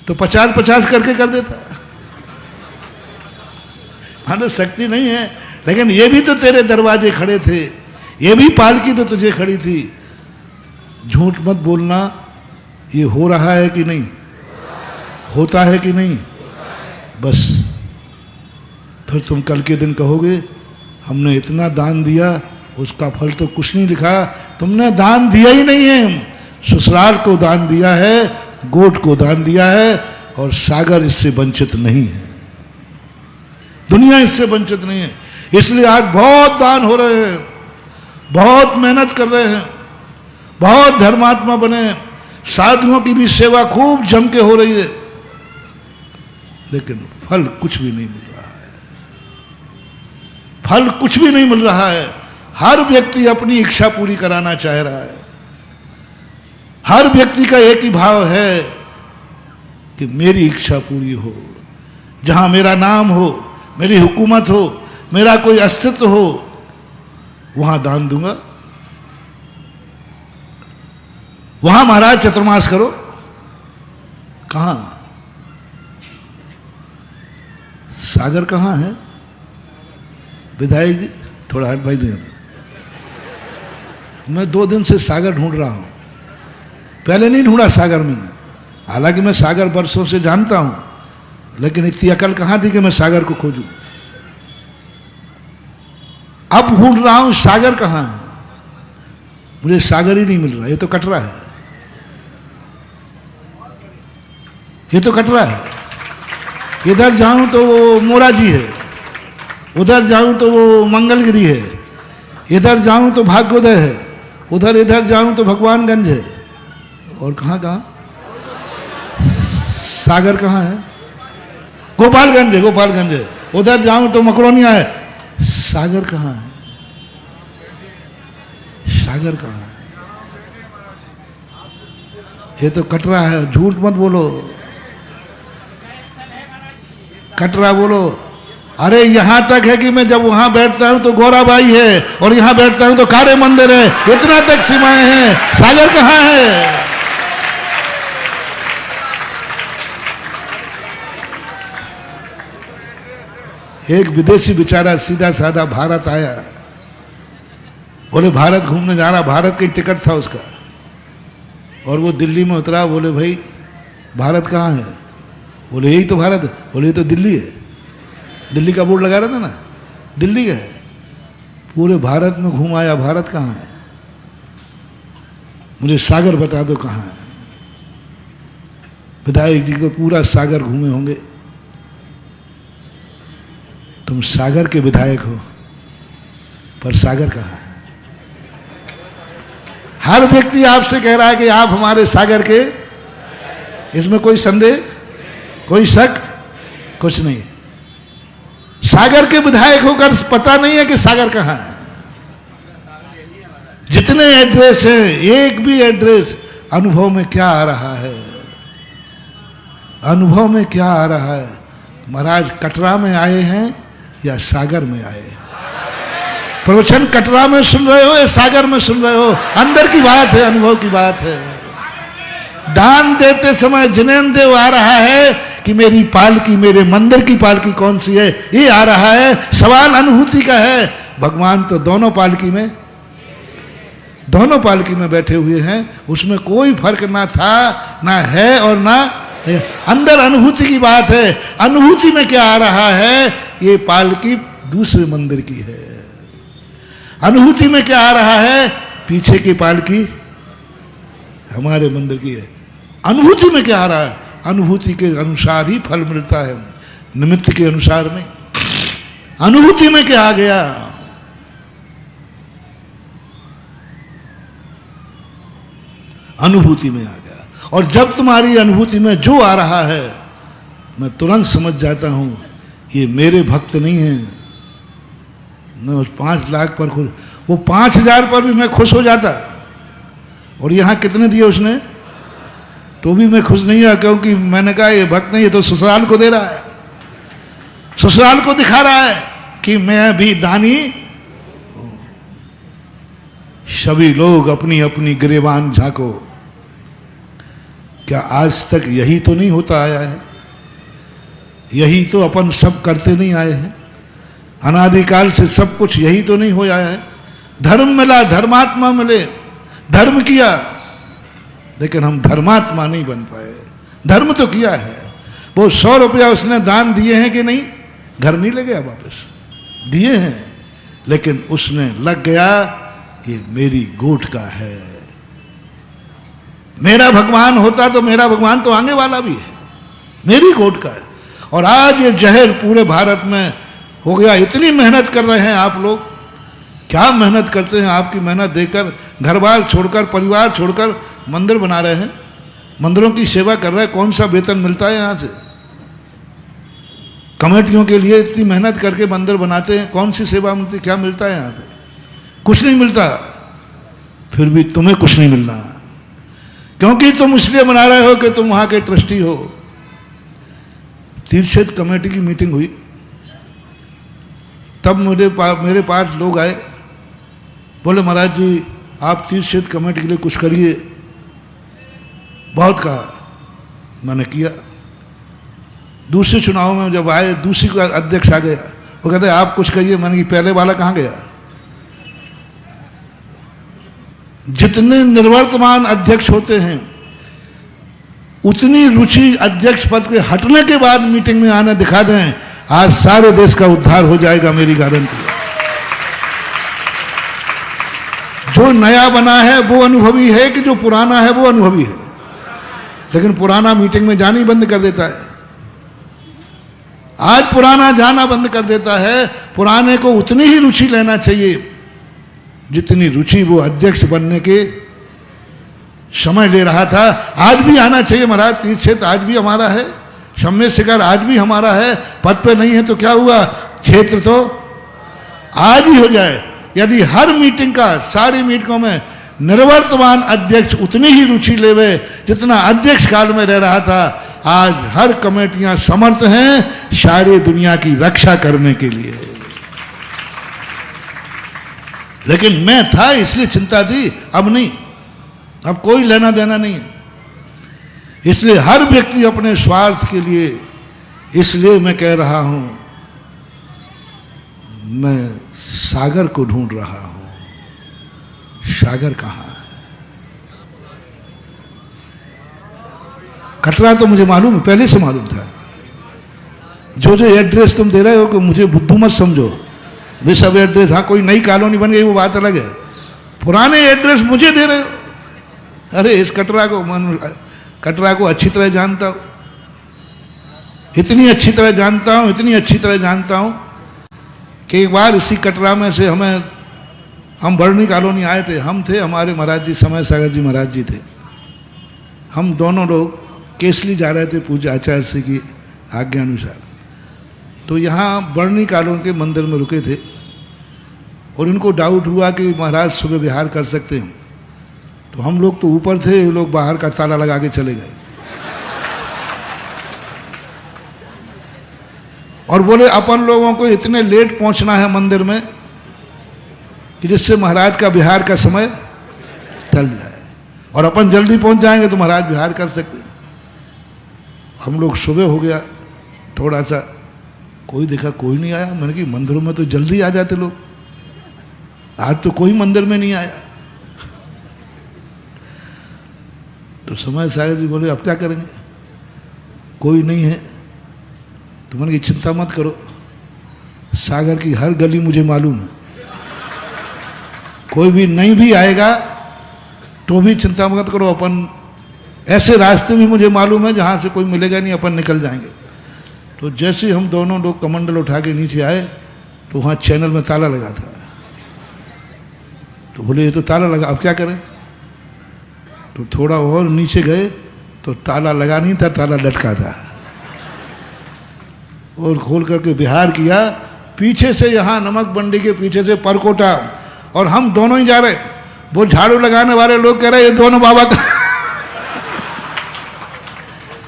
[SPEAKER 1] तो 50-50 करके कर देता। हाँ, शक्ति नहीं है, लेकिन ये भी तो तेरे दरवाजे खड़े थे, ये भी पालकी तो तुझे खड़ी थी। झूठ मत बोलना, ये हो रहा है कि नहीं, होता है कि नहीं, बस फिर तुम कल के दिन कहोगे हमने इतना दान दिया, उसका फल तो कुछ नहीं लिखा। तुमने दान दिया ही नहीं है, ससुराल को दान दिया है, गोट को दान दिया है, और सागर इससे वंचित नहीं है, दुनिया इससे वंचित नहीं है। इसलिए आज बहुत दान हो रहे हैं, बहुत मेहनत कर रहे हैं, बहुत धर्मात्मा बने, साधुओं की भी सेवा खूब जम के हो रही है, लेकिन फल कुछ भी नहीं मिल रहा है, फल कुछ भी नहीं मिल रहा है। हर व्यक्ति अपनी इच्छा पूरी कराना चाह रहा है, हर व्यक्ति का एक ही भाव है कि मेरी इच्छा पूरी हो, जहां मेरा नाम हो, मेरी हुकूमत हो, मेरा कोई अस्तित्व हो, वहां दान दूंगा। वहां महाराज चतुर्मास करो। कहां सागर कहां है? विधायक जी थोड़ा हाथ भाई नहीं आता। मैं 2 दिन से सागर ढूंढ रहा हूं, पहले नहीं ढूंढा सागर मैंने, हालांकि मैं सागर वर्षों से जानता हूं, लेकिन इतनी अकल कहां थी कि मैं सागर को खोजूं। अब ढूंढ रहा हूं सागर कहां है, मुझे सागर ही नहीं मिल रहा। ये तो कटरा है, ये तो कटरा है। इधर जाऊं तो वो मोराजी है, उधर जाऊं तो वो मंगलगिरी है, इधर जाऊं तो भाग्योदय है, उधर इधर जाऊं तो भगवानगंज है, और कहां कहां सागर कहां है? गोपालगंज है, गोपालगंज है, उधर जाऊं तो मकरोनिया है। सागर कहां है? सागर कहां है? ये तो कटरा है। झूठ मत बोलो, कटरा बोलो। अरे यहां तक है कि मैं जब वहां बैठता हूं तो गौराबाई है, और यहां बैठता हूं तो कार्य मंदिर है, इतना तक सीमाएं हैं। सागर कहां है? एक विदेशी बेचारा सीधा साधा भारत आया, बोले भारत घूमने जा रहा, भारत का टिकट था उसका, और वो दिल्ली में उतरा। बोले भाई भारत कहाँ है? बोले यही तो भारत है। बोले ये तो दिल्ली है, दिल्ली का बोर्ड लगा रहा था ना, दिल्ली का है। पूरे भारत में घूम आया, भारत कहाँ है? मुझे सागर बता दो कहाँ है। विधायक जी तो पूरा सागर घूमे होंगे। तुम सागर के विधायक हो, पर सागर कहाँ है? हर व्यक्ति आपसे कह रहा है कि आप हमारे सागर के, इसमें कोई संदेह, कोई शक कुछ नहीं। सागर के विधायक होकर पता नहीं है कि सागर कहाँ है। जितने एड्रेस हैं, एक भी एड्रेस अनुभव में क्या आ रहा है, अनुभव में क्या आ रहा है? महाराज कटरा में आए हैं या सागर में आए हैं? प्रवचन कटरा में सुन रहे हो या सागर में सुन रहे हो? अंदर की बात है, अनुभव की बात है। दान देते समय जिनेंद्र आ रहा है कि मेरी पालकी, मेरे मंदिर की पालकी कौन सी है, ये आ रहा है। सवाल अनुभूति का है। भगवान तो दोनों पालकी में, दोनों पालकी में बैठे हुए हैं। उसमें कोई फर्क ना था, ना है और ना है। अंदर अनुभूति की बात है। अनुभूति में क्या आ रहा है? ये पालकी दूसरे मंदिर की है। अनुभूति में क्या आ रहा है? पीछे की पालकी हमारे मंदिर की है। अनुभूति में क्या आ रहा है? अनुभूति के अनुसार ही फल मिलता है, निमित्त के अनुसार नहीं। अनुभूति में क्या आ गया? अनुभूति में आ गया। और जब तुम्हारी अनुभूति में जो आ रहा है, मैं तुरंत समझ जाता हूं ये मेरे भक्त नहीं है। मैं उस 5 लाख पर खुश, वो 5,000 पर भी मैं खुश हो जाता। और यहां कितने दिए उसने, तो भी मैं खुश नहीं हुआ, क्योंकि मैंने कहा ये भक्त नहीं, ये तो ससुराल को दे रहा है, ससुराल को दिखा रहा है कि मैं भी दानी हूं। सभी लोग अपनी अपनी गिरेबान झांको। क्या आज तक यही तो नहीं होता आया है? यही तो अपन सब करते नहीं आए हैं? अनादिकाल से सब कुछ यही तो नहीं हो आया है? धर्म मिला, धर्मात्मा मिले, धर्म किया, लेकिन हम धर्मात्मा नहीं बन पाए। धर्म तो किया है। वो 100 रुपया उसने दान दिए हैं कि नहीं? घर नहीं ले गया वापस, दिए हैं, लेकिन उसने लग गया ये मेरी गोट का है। मेरा भगवान होता तो मेरा भगवान तो आने वाला भी है, मेरी गोट का है। और आज ये जहर पूरे भारत में हो गया। इतनी मेहनत कर रहे हैं आप लोग, क्या मेहनत करते हैं? आपकी मेहनत देखकर घर बार छोड़कर, परिवार छोड़कर मंदिर बना रहे हैं, मंदिरों की सेवा कर रहे हैं। कौन सा वेतन मिलता है यहाँ से? कमेटियों के लिए इतनी मेहनत करके मंदिर बनाते हैं, कौन सी सेवा मिलती, क्या मिलता है यहाँ से? कुछ नहीं मिलता। फिर भी तुम्हें कुछ नहीं मिलना, क्योंकि तुम इसलिए बना रहे हो कि तुम वहां के ट्रस्टी हो। तीर्थ क्षेत्र कमेटी की मीटिंग हुई, तब मेरे पास लोग आए, बोले महाराज जी आप तीर्थ क्षेत्र कमेटी के लिए कुछ करिए। बहुत कहा, मैंने किया। दूसरे चुनाव में जब आए, दूसरी का अध्यक्ष आ गया, वो कहते आप कुछ करिए। मैंने कि पहले वाला कहाँ गया? जितने निर्वर्तमान अध्यक्ष होते हैं उतनी रुचि अध्यक्ष पद के हटने के बाद मीटिंग में आने दिखा दें, आज सारे देश का उद्धार हो जाएगा, मेरी गारंटी है। जो नया बना है वो अनुभवी है कि जो पुराना है वो अनुभवी है? लेकिन पुराना मीटिंग में जाना ही बंद कर देता है। आज पुराना जाना बंद कर देता है। पुराने को उतनी ही रुचि लेना चाहिए जितनी रुचि वो अध्यक्ष बनने के समय ले रहा था। आज भी आना चाहिए महाराज। तीर्थ क्षेत्र आज भी हमारा है, सम्य शिखर आज भी हमारा है। पद पे नहीं है तो क्या हुआ, क्षेत्र तो आज ही हो जाए। यदि हर मीटिंग का, सारी मीटिंगों में निर्वर्तमान अध्यक्ष उतनी ही रुचि लेवे जितना अध्यक्ष काल में रह रहा था। आज हर कमेटियां समर्थ हैं सारी दुनिया की रक्षा करने के लिए। लेकिन मैं था इसलिए चिंता थी, अब नहीं, अब कोई लेना देना नहीं है। इसलिए हर व्यक्ति अपने स्वार्थ के लिए, इसलिए मैं कह रहा हूं, मैं सागर को ढूंढ रहा हूं। सागर कहां है? कटरा तो मुझे मालूम है, पहले से मालूम था। जो जो एड्रेस तुम दे रहे हो कि मुझे बुद्धू मत समझो, वे सब एड्रेस, हाँ कोई नई कॉलोनी बन गई वो बात अलग है, पुराने एड्रेस मुझे दे रहे हो। अरे इस कटरा को अच्छी तरह जानता हूँ, इतनी अच्छी तरह जानता हूँ, इतनी अच्छी तरह जानता हूँ कि एक बार इसी कटरा में से हम बरनी कॉलोनी आए थे, हम थे, हमारे महाराज जी समय सागर जी महाराज जी थे, हम दोनों लोग केसली जा रहे थे पूज्य आचार्य श्री की आज्ञा अनुसार। तो यहाँ बरनी कॉलोनी के मंदिर में रुके थे और इनको डाउट हुआ कि महाराज सुबह विहार कर सकते हैं। तो हम लोग तो ऊपर थे, ये लोग बाहर का ताला लगा के चले गए और बोले अपन लोगों को इतने लेट पहुंचना है मंदिर में कि जिससे महाराज का विहार का समय टल जाए, और अपन जल्दी पहुंच जाएंगे तो महाराज विहार कर सकते हैं। हम लोग सुबह हो गया थोड़ा सा, कोई देखा कोई नहीं आया। मैंने कि मंदिरों में तो जल्दी आ जाते लोग, आज तो कोई मंदिर में नहीं आया। तो समय सागर जी बोले अब क्या करेंगे, कोई नहीं है। तो मैंने कि चिंता मत करो, सागर की हर गली मुझे मालूम है, कोई भी नहीं भी आएगा तो भी चिंता मत करो, अपन ऐसे रास्ते भी मुझे मालूम है जहाँ से कोई मिलेगा नहीं, अपन निकल जाएंगे। तो जैसे हम दोनों लोग कमंडल उठा के नीचे आए तो वहाँ चैनल में ताला लगा था। तो बोले ये तो ताला लगा, अब क्या करें। तो थोड़ा और नीचे गए तो ताला लगा नहीं था, ताला लटका था, और खोल करके विहार किया। पीछे से यहाँ नमक बंडी के पीछे से परकोटा, और हम दोनों ही जा रहे। वो झाड़ू लगाने वाले लोग कह रहे ये दोनों बाबा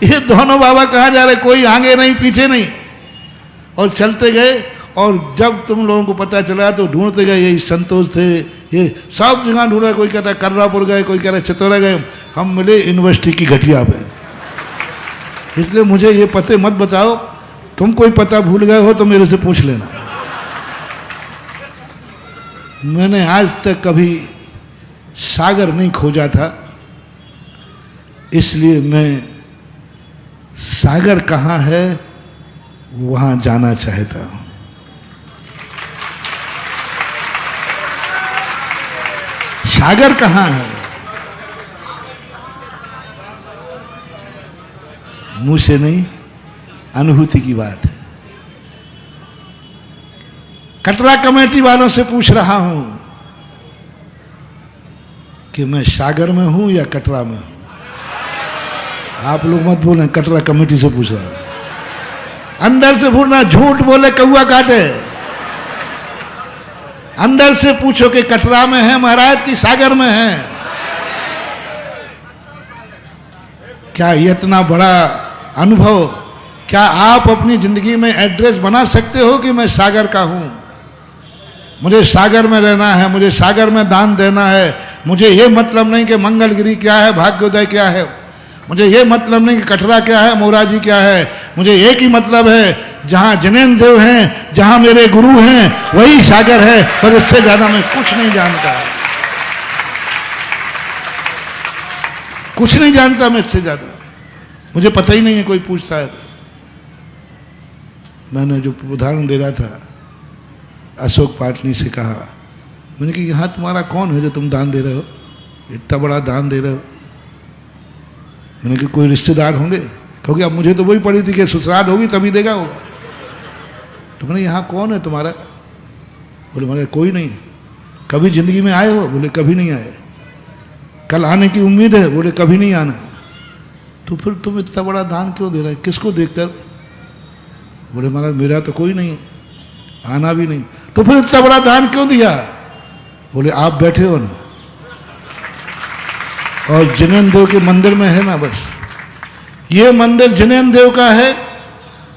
[SPEAKER 1] ये दोनों बाबा कहाँ जा रहे, कोई आगे नहीं पीछे नहीं। और चलते गए, और जब तुम लोगों को पता चला तो ढूंढते गए, यही संतोष थे, ये सब जगह ढूंढा। कोई कहता है कर्रापुर गए, कोई कह रहा है चितौरा गए, हम मिले यूनिवर्सिटी की घटिया पे। इसलिए मुझे ये पते मत बताओ, तुम कोई पता भूल गए हो तो मेरे से पूछ लेना। मैंने आज तक कभी सागर नहीं खोजा था, इसलिए मैं सागर कहाँ है वहां जाना चाहता हूं। सागर कहाँ है, मुंह से नहीं, अनुभूति की बात है। कटरा कमेटी वालों से पूछ रहा हूं कि मैं सागर में हूं या कटरा में हूं। आप लोग मत बोलें, कटरा कमेटी से पूछ रहा हूं। अंदर से पूछना, झूठ बोले कौआ काटे। अंदर से पूछो कि कटरा में है महाराज की सागर में है। क्या इतना बड़ा अनुभव, क्या आप अपनी जिंदगी में एड्रेस बना सकते हो कि मैं सागर का हूं, मुझे सागर में रहना है, मुझे सागर में दान देना है। मुझे ये मतलब नहीं कि मंगलगिरी क्या है, भाग्योदय क्या है, मुझे ये मतलब नहीं कि कटरा क्या है, मोराजी क्या है। मुझे एक ही मतलब है, जहां जैनेन्द्र देव हैं, जहां मेरे गुरु हैं, वही सागर है। पर इससे ज्यादा मैं कुछ नहीं जानता, कुछ नहीं जानता मैं इससे ज्यादा, मुझे पता ही नहीं है। कोई पूछता है तो मैंने जो उदाहरण दे रहा था अशोक पाटनी से कहा, मैंने कि यहाँ तुम्हारा कौन है जो तुम दान दे रहे हो, इतना बड़ा दान दे रहे हो। मैंने कि कोई रिश्तेदार होंगे, क्योंकि अब मुझे तो वही पड़ी थी कि ससुराल होगी तभी देगा होगा। तो मैंने यहाँ कौन है तुम्हारा, बोले मैंने कोई नहीं। कभी जिंदगी में आए हो, बोले कभी नहीं आए। कल आने की उम्मीद है, बोले कभी नहीं आना। तो फिर तुम इतना बड़ा दान क्यों दे रहे हैं, किसको देखकर। बोले महाराज मेरा तो कोई नहीं है, आना भी नहीं। तो फिर इतना बड़ा दान क्यों दिया, बोले आप बैठे हो ना, और जैनेन्द्र देव के मंदिर में है ना, बस ये मंदिर जैनेन्द्र देव का है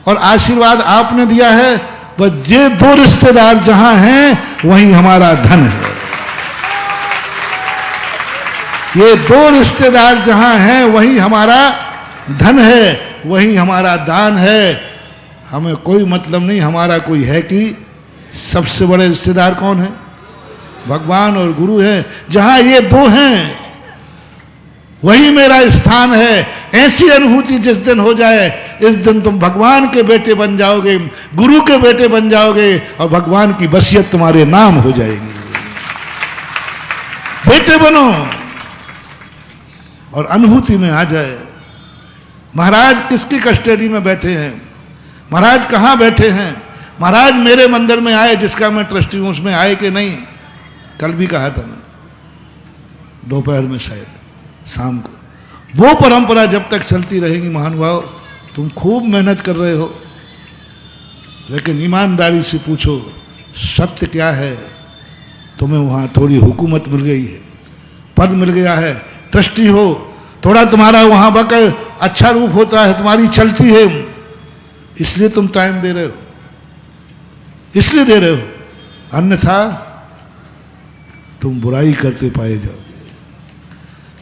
[SPEAKER 1] और आशीर्वाद आपने दिया है। बस ये दो रिश्तेदार जहां हैं वहीं हमारा धन है। ये दो रिश्तेदार जहां हैं वहीं हमारा धन है, वहीं हमारा दान है। हमें कोई मतलब नहीं हमारा कोई है कि सबसे बड़े रिश्तेदार कौन है, भगवान और गुरु है। जहां ये दो हैं वही मेरा स्थान है। ऐसी अनुभूति जिस दिन हो जाए, इस दिन तुम भगवान के बेटे बन जाओगे, गुरु के बेटे बन जाओगे और भगवान की वसीयत तुम्हारे नाम हो जाएगी। बेटे बनो और अनुभूति में आ जाए। महाराज किसकी कस्टडी में बैठे हैं? महाराज कहाँ बैठे हैं? महाराज मेरे मंदिर में आए, जिसका मैं ट्रस्टी हूं, उसमें आए कि नहीं? कल भी कहा था मैंने, दोपहर में शायद शाम को। वो परंपरा जब तक चलती रहेगी महानुभाव, तुम खूब मेहनत कर रहे हो, लेकिन ईमानदारी से पूछो सत्य क्या है। तुम्हें वहाँ थोड़ी हुकूमत मिल गई है, पद मिल गया है, ट्रस्टी हो, थोड़ा तुम्हारा वहाँ बकर अच्छा रूप होता है, तुम्हारी चलती है, इसलिए तुम टाइम दे रहे हो, इसलिए दे रहे हो। अन्यथा तुम बुराई करते पाए जाओगे।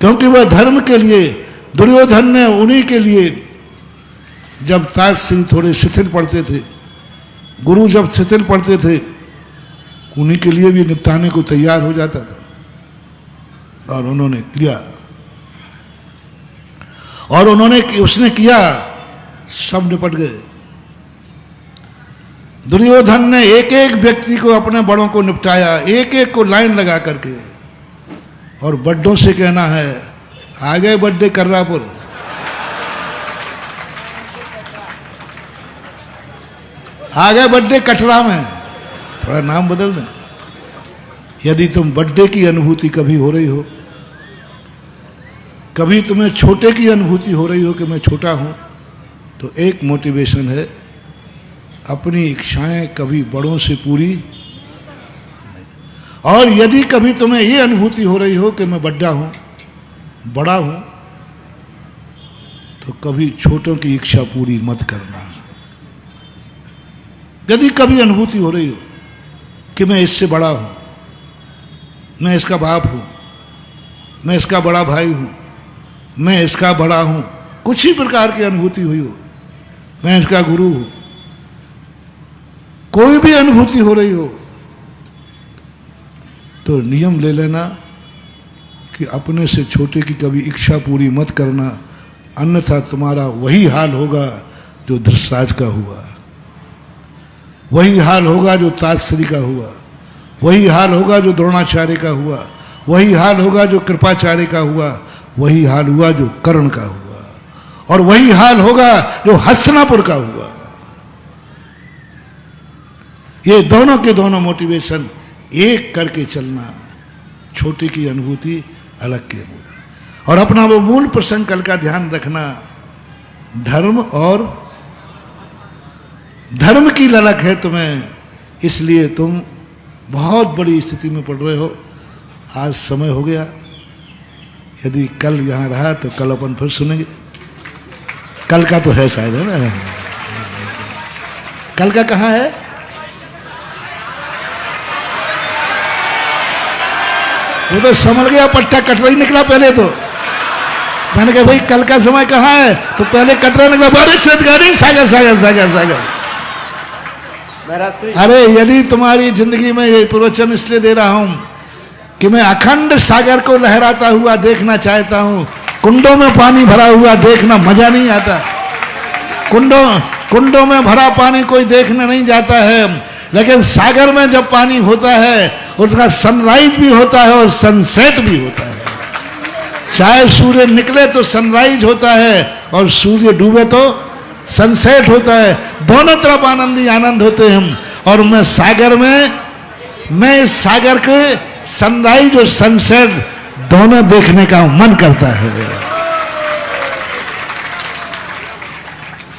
[SPEAKER 1] क्योंकि वह धर्म के लिए, दुर्योधन ने उन्हीं के लिए, जब ताज सिंह थोड़े शिथिल पड़ते थे, गुरु जब शिथिल पड़ते थे, उन्हीं के लिए भी निपटाने को तैयार हो जाता था। और उन्होंने किया, और उसने किया, सब निपट गए। दुर्योधन ने एक एक व्यक्ति को, अपने बड़ों को निपटाया, एक एक को लाइन लगा करके। और बड्डों से कहना है, आगे बड्डे कर्रापुर, आगे बड्डे कटरा में, थोड़ा नाम बदल दें। यदि तुम बड्डे की अनुभूति कभी हो रही हो, कभी तुम्हें छोटे की अनुभूति हो रही हो कि मैं छोटा हूं, तो एक मोटिवेशन है, अपनी इच्छाएं कभी बड़ों से पूरी नहीं। और यदि कभी तुम्हें ये अनुभूति हो रही हो कि मैं बड़ा हूं, तो कभी छोटों की इच्छा पूरी मत करना। यदि कभी अनुभूति हो रही हो कि मैं इससे बड़ा हूं, मैं इसका बाप हूं, मैं इसका बड़ा भाई हूं, मैं इसका बड़ा हूं, कुछ ही प्रकार की अनुभूति हुई हो, मैं इसका गुरु हूं, कोई भी अनुभूति हो रही हो, तो नियम ले लेना कि अपने से छोटे की कभी इच्छा पूरी मत करना, अन्यथा तुम्हारा वही हाल होगा जो धृतराज का हुआ, वही हाल होगा जो ताजश्री का हुआ, वही हाल होगा जो द्रोणाचार्य का हुआ, वही हाल होगा जो कृपाचार्य का हुआ, वही हाल हुआ जो कर्ण का हुआ, और वही हाल होगा जो हस्तिनापुर का हुआ। ये दोनों के दोनों मोटिवेशन एक करके चलना, छोटे की अनुभूति, अलग की अनुभूति। और अपना वो मूल प्रसंग कल का ध्यान रखना, धर्म और धर्म की ललक है तुम्हें, इसलिए तुम बहुत बड़ी स्थिति में पड़ रहे हो। आज समय हो गया, यदि कल यहाँ रहा तो कल अपन फिर सुनेंगे। कल का तो है शायद, है ना? कल का कहाँ है? वो तो समझ गया, पट्टा कटरा ही निकला पहले तो। मैंने कहा भाई कल का समय कहाँ है? तो पहले कटरा निकला, बड़े सागर सागर सागर सागर। अरे यदि तुम्हारी जिंदगी में ये प्रवचन इसलिए दे रहा हूं कि मैं अखंड सागर को लहराता हुआ देखना चाहता हूं। कुंडों में पानी भरा हुआ देखना मजा नहीं आता। कुंडों में भरा पानी कोई देखने नहीं जाता है, लेकिन सागर में जब पानी होता है, उसका सनराइज भी होता है और सनसेट भी होता है। चाहे सूर्य निकले तो सनराइज होता है और सूर्य डूबे तो सनसेट होता है। दोनों तरफ आनंद ही आनंद होते हैं। और मैं इस सागर के सनराइज और सनसेट दोनों देखने का मन करता है।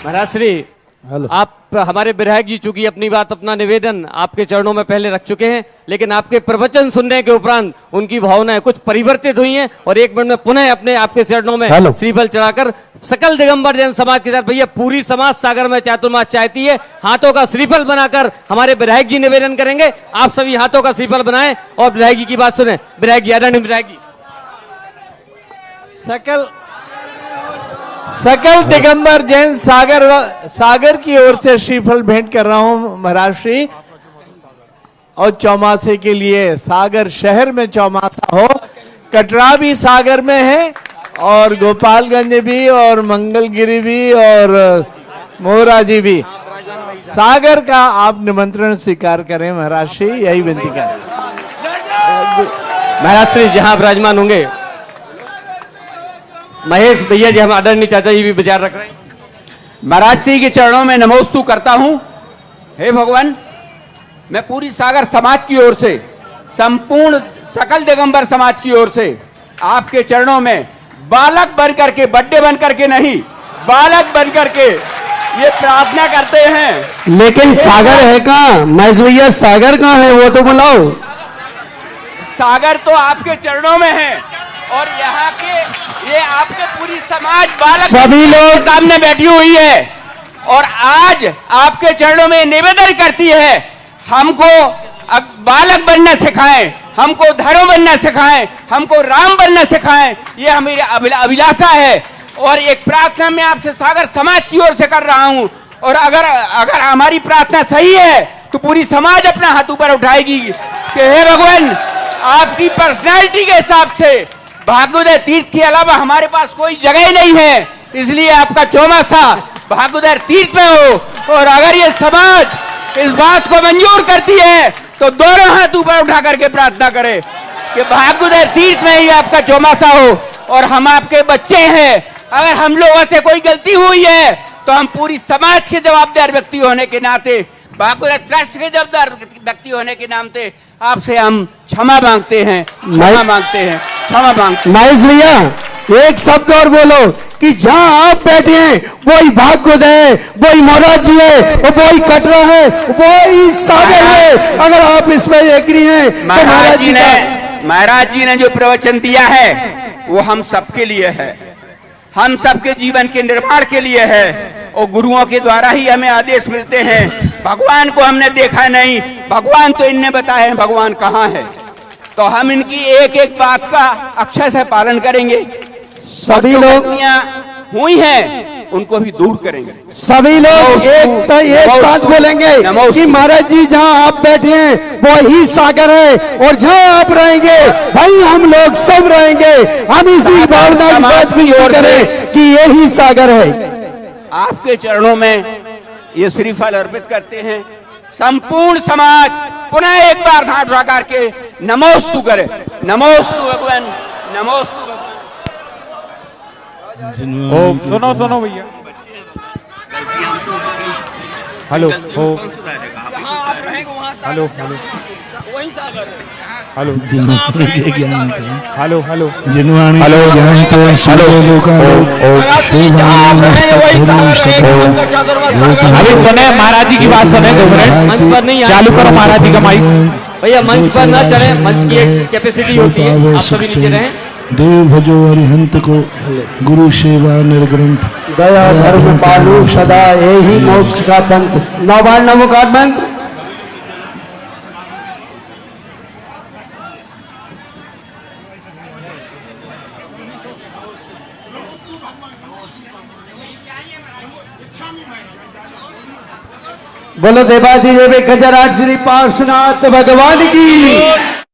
[SPEAKER 4] महाराज श्री, आप हमारे विधायक जी चूंकि अपनी बात, अपना निवेदन आपके चरणों में पहले रख चुके हैं, लेकिन आपके प्रवचन सुनने के उपरांत उनकी भावनाएं कुछ परिवर्तित हुई हैं और एक मिनट में पुनः अपने आपके चरणों में श्रीफल चढ़ाकर सकल दिगंबर जैन समाज के साथ, भैया पूरी समाज सागर में चातुर्मास चाहती है, हाथों का श्रीफल बनाकर हमारे विधायक जी निवेदन करेंगे। आप सभी हाथों का श्रीफल बनाएं और विधायक जी की बात सुने। विधायक जी, आदरणीय विधायक जी।
[SPEAKER 5] सकल दिगंबर जैन सागर की ओर से श्रीफल भेंट कर रहा हूं महाराज श्री। और चौमासे के लिए सागर शहर में चौमासा हो, कटरा भी सागर में है और गोपालगंज भी और मंगलगिरी भी और मोहरा जी भी, सागर का आप निमंत्रण स्वीकार करें महाराज श्री, यही विनती करें।
[SPEAKER 4] महाराज श्री जहां विराजमान होंगे, महेश भैया जी, हम आदरणीय चाचा जी भी विचार रख रहे हैं।
[SPEAKER 6] महाराज श्री के चरणों में नमोस्तु करता हूं। हे भगवान, मैं पूरी सागर समाज की ओर से, संपूर्ण सकल दिगंबर समाज की ओर से आपके चरणों में बालक बन करके, बड्डे बन करके नहीं, बालक बन करके ये प्रार्थना करते हैं।
[SPEAKER 2] लेकिन सागर है कहाँ? महेश भैया सागर कहाँ है, वो तो बुलाओ।
[SPEAKER 6] सागर तो आपके चरणों में है, और यहाँ के ये आपके पूरी समाज बालक
[SPEAKER 2] सभी लोग
[SPEAKER 6] सामने बैठी हुई है, और आज आपके चरणों में निवेदन करती है, हमको बालक बनना सिखाएं, हमको धर्म बनना सिखाएं, हमको राम बनना सिखाएं। ये हमारी अभिलाषा है, और एक प्रार्थना मैं आपसे सागर समाज की ओर से कर रहा हूं। और अगर हमारी प्रार्थना सही है तो पूरी समाज अपना हाथ ऊपर उठाएगी कि हे भगवान, आपकी पर्सनैलिटी के हिसाब से भाग्योदय तीर्थ के अलावा हमारे पास कोई जगह ही नहीं है, इसलिए आपका चौमासा भाग्योदय तीर्थ में हो। और अगर ये समाज इस बात को मंजूर करती है तो दोनों हाथ ऊपर उठा करके प्रार्थना करें कि भाग्योदय तीर्थ में ही आपका चौमासा हो, और हम आपके बच्चे हैं। अगर हम लोगों से कोई गलती हुई है तो हम पूरी समाज के जवाबदार व्यक्ति होने के नाते, भाग्योदय ट्रस्ट के जवाबदार व्यक्ति होने के नाते आपसे हम क्षमा मांगते हैं, क्षमा मांगते हैं, क्षमा मांगते हैं।
[SPEAKER 2] महेश भैया एक शब्द और बोलो कि जहाँ आप बैठे हैं वही भाग्योदय है, वही मोहरा जी है, वही कटरा है, वही सागर है। अगर आप इसमें एग्री हैं तो
[SPEAKER 6] महाराज जी ने जो प्रवचन दिया है वो हम सबके लिए है, हम सबके जीवन के निर्माण के लिए है, और गुरुओं के द्वारा ही हमें आदेश मिलते हैं। भगवान को हमने देखा नहीं, भगवान तो इनने बताए हैं भगवान कहाँ है, तो हम इनकी एक एक बात का अक्षय से पालन करेंगे।
[SPEAKER 2] सभी लोग
[SPEAKER 6] हुई हैं उनको भी दूर करेंगे।
[SPEAKER 2] सभी लोग एक साथ बोलेंगे कि महाराज जी जहाँ आप बैठे हैं वही सागर है, और जहाँ आप रहेंगे वही हम लोग सब रहेंगे। हम इसी भावना के साथ भी करें कि यही सागर है।
[SPEAKER 6] आपके चरणों में ये श्रीफल अर्पित करते हैं। संपूर्ण समाज पुनः एक बार हाथ उठा करके नमोस्तु करे, नमोस्तु भगवान, नमोस्तु भगवान।
[SPEAKER 3] ओम, सुनो भैया, हेलो हेलो हेलो
[SPEAKER 1] जिन्वाणी के ज्ञान थे,
[SPEAKER 3] हेलो हेलो
[SPEAKER 1] जिन्वाणी के ज्ञान थे,
[SPEAKER 3] अभी सुने महाराज जी की बात सुने,
[SPEAKER 4] मंच पर नहीं
[SPEAKER 3] चालू करो महाराज जी का माइक।
[SPEAKER 4] भैया मंच पर ना चढ़े, मंच की एक कैपेसिटी होती है, आप सभी नीचे रहें।
[SPEAKER 1] देव भजो अरिहंत को, गुरु सेवा निर्ग्रंथ,
[SPEAKER 2] दया धर्म पालू सदा यही मोक्ष का पंथ। नवान नमोकार मंत्र। बोलो देवाधिदेव गजराज श्री पार्श्वनाथ भगवान की।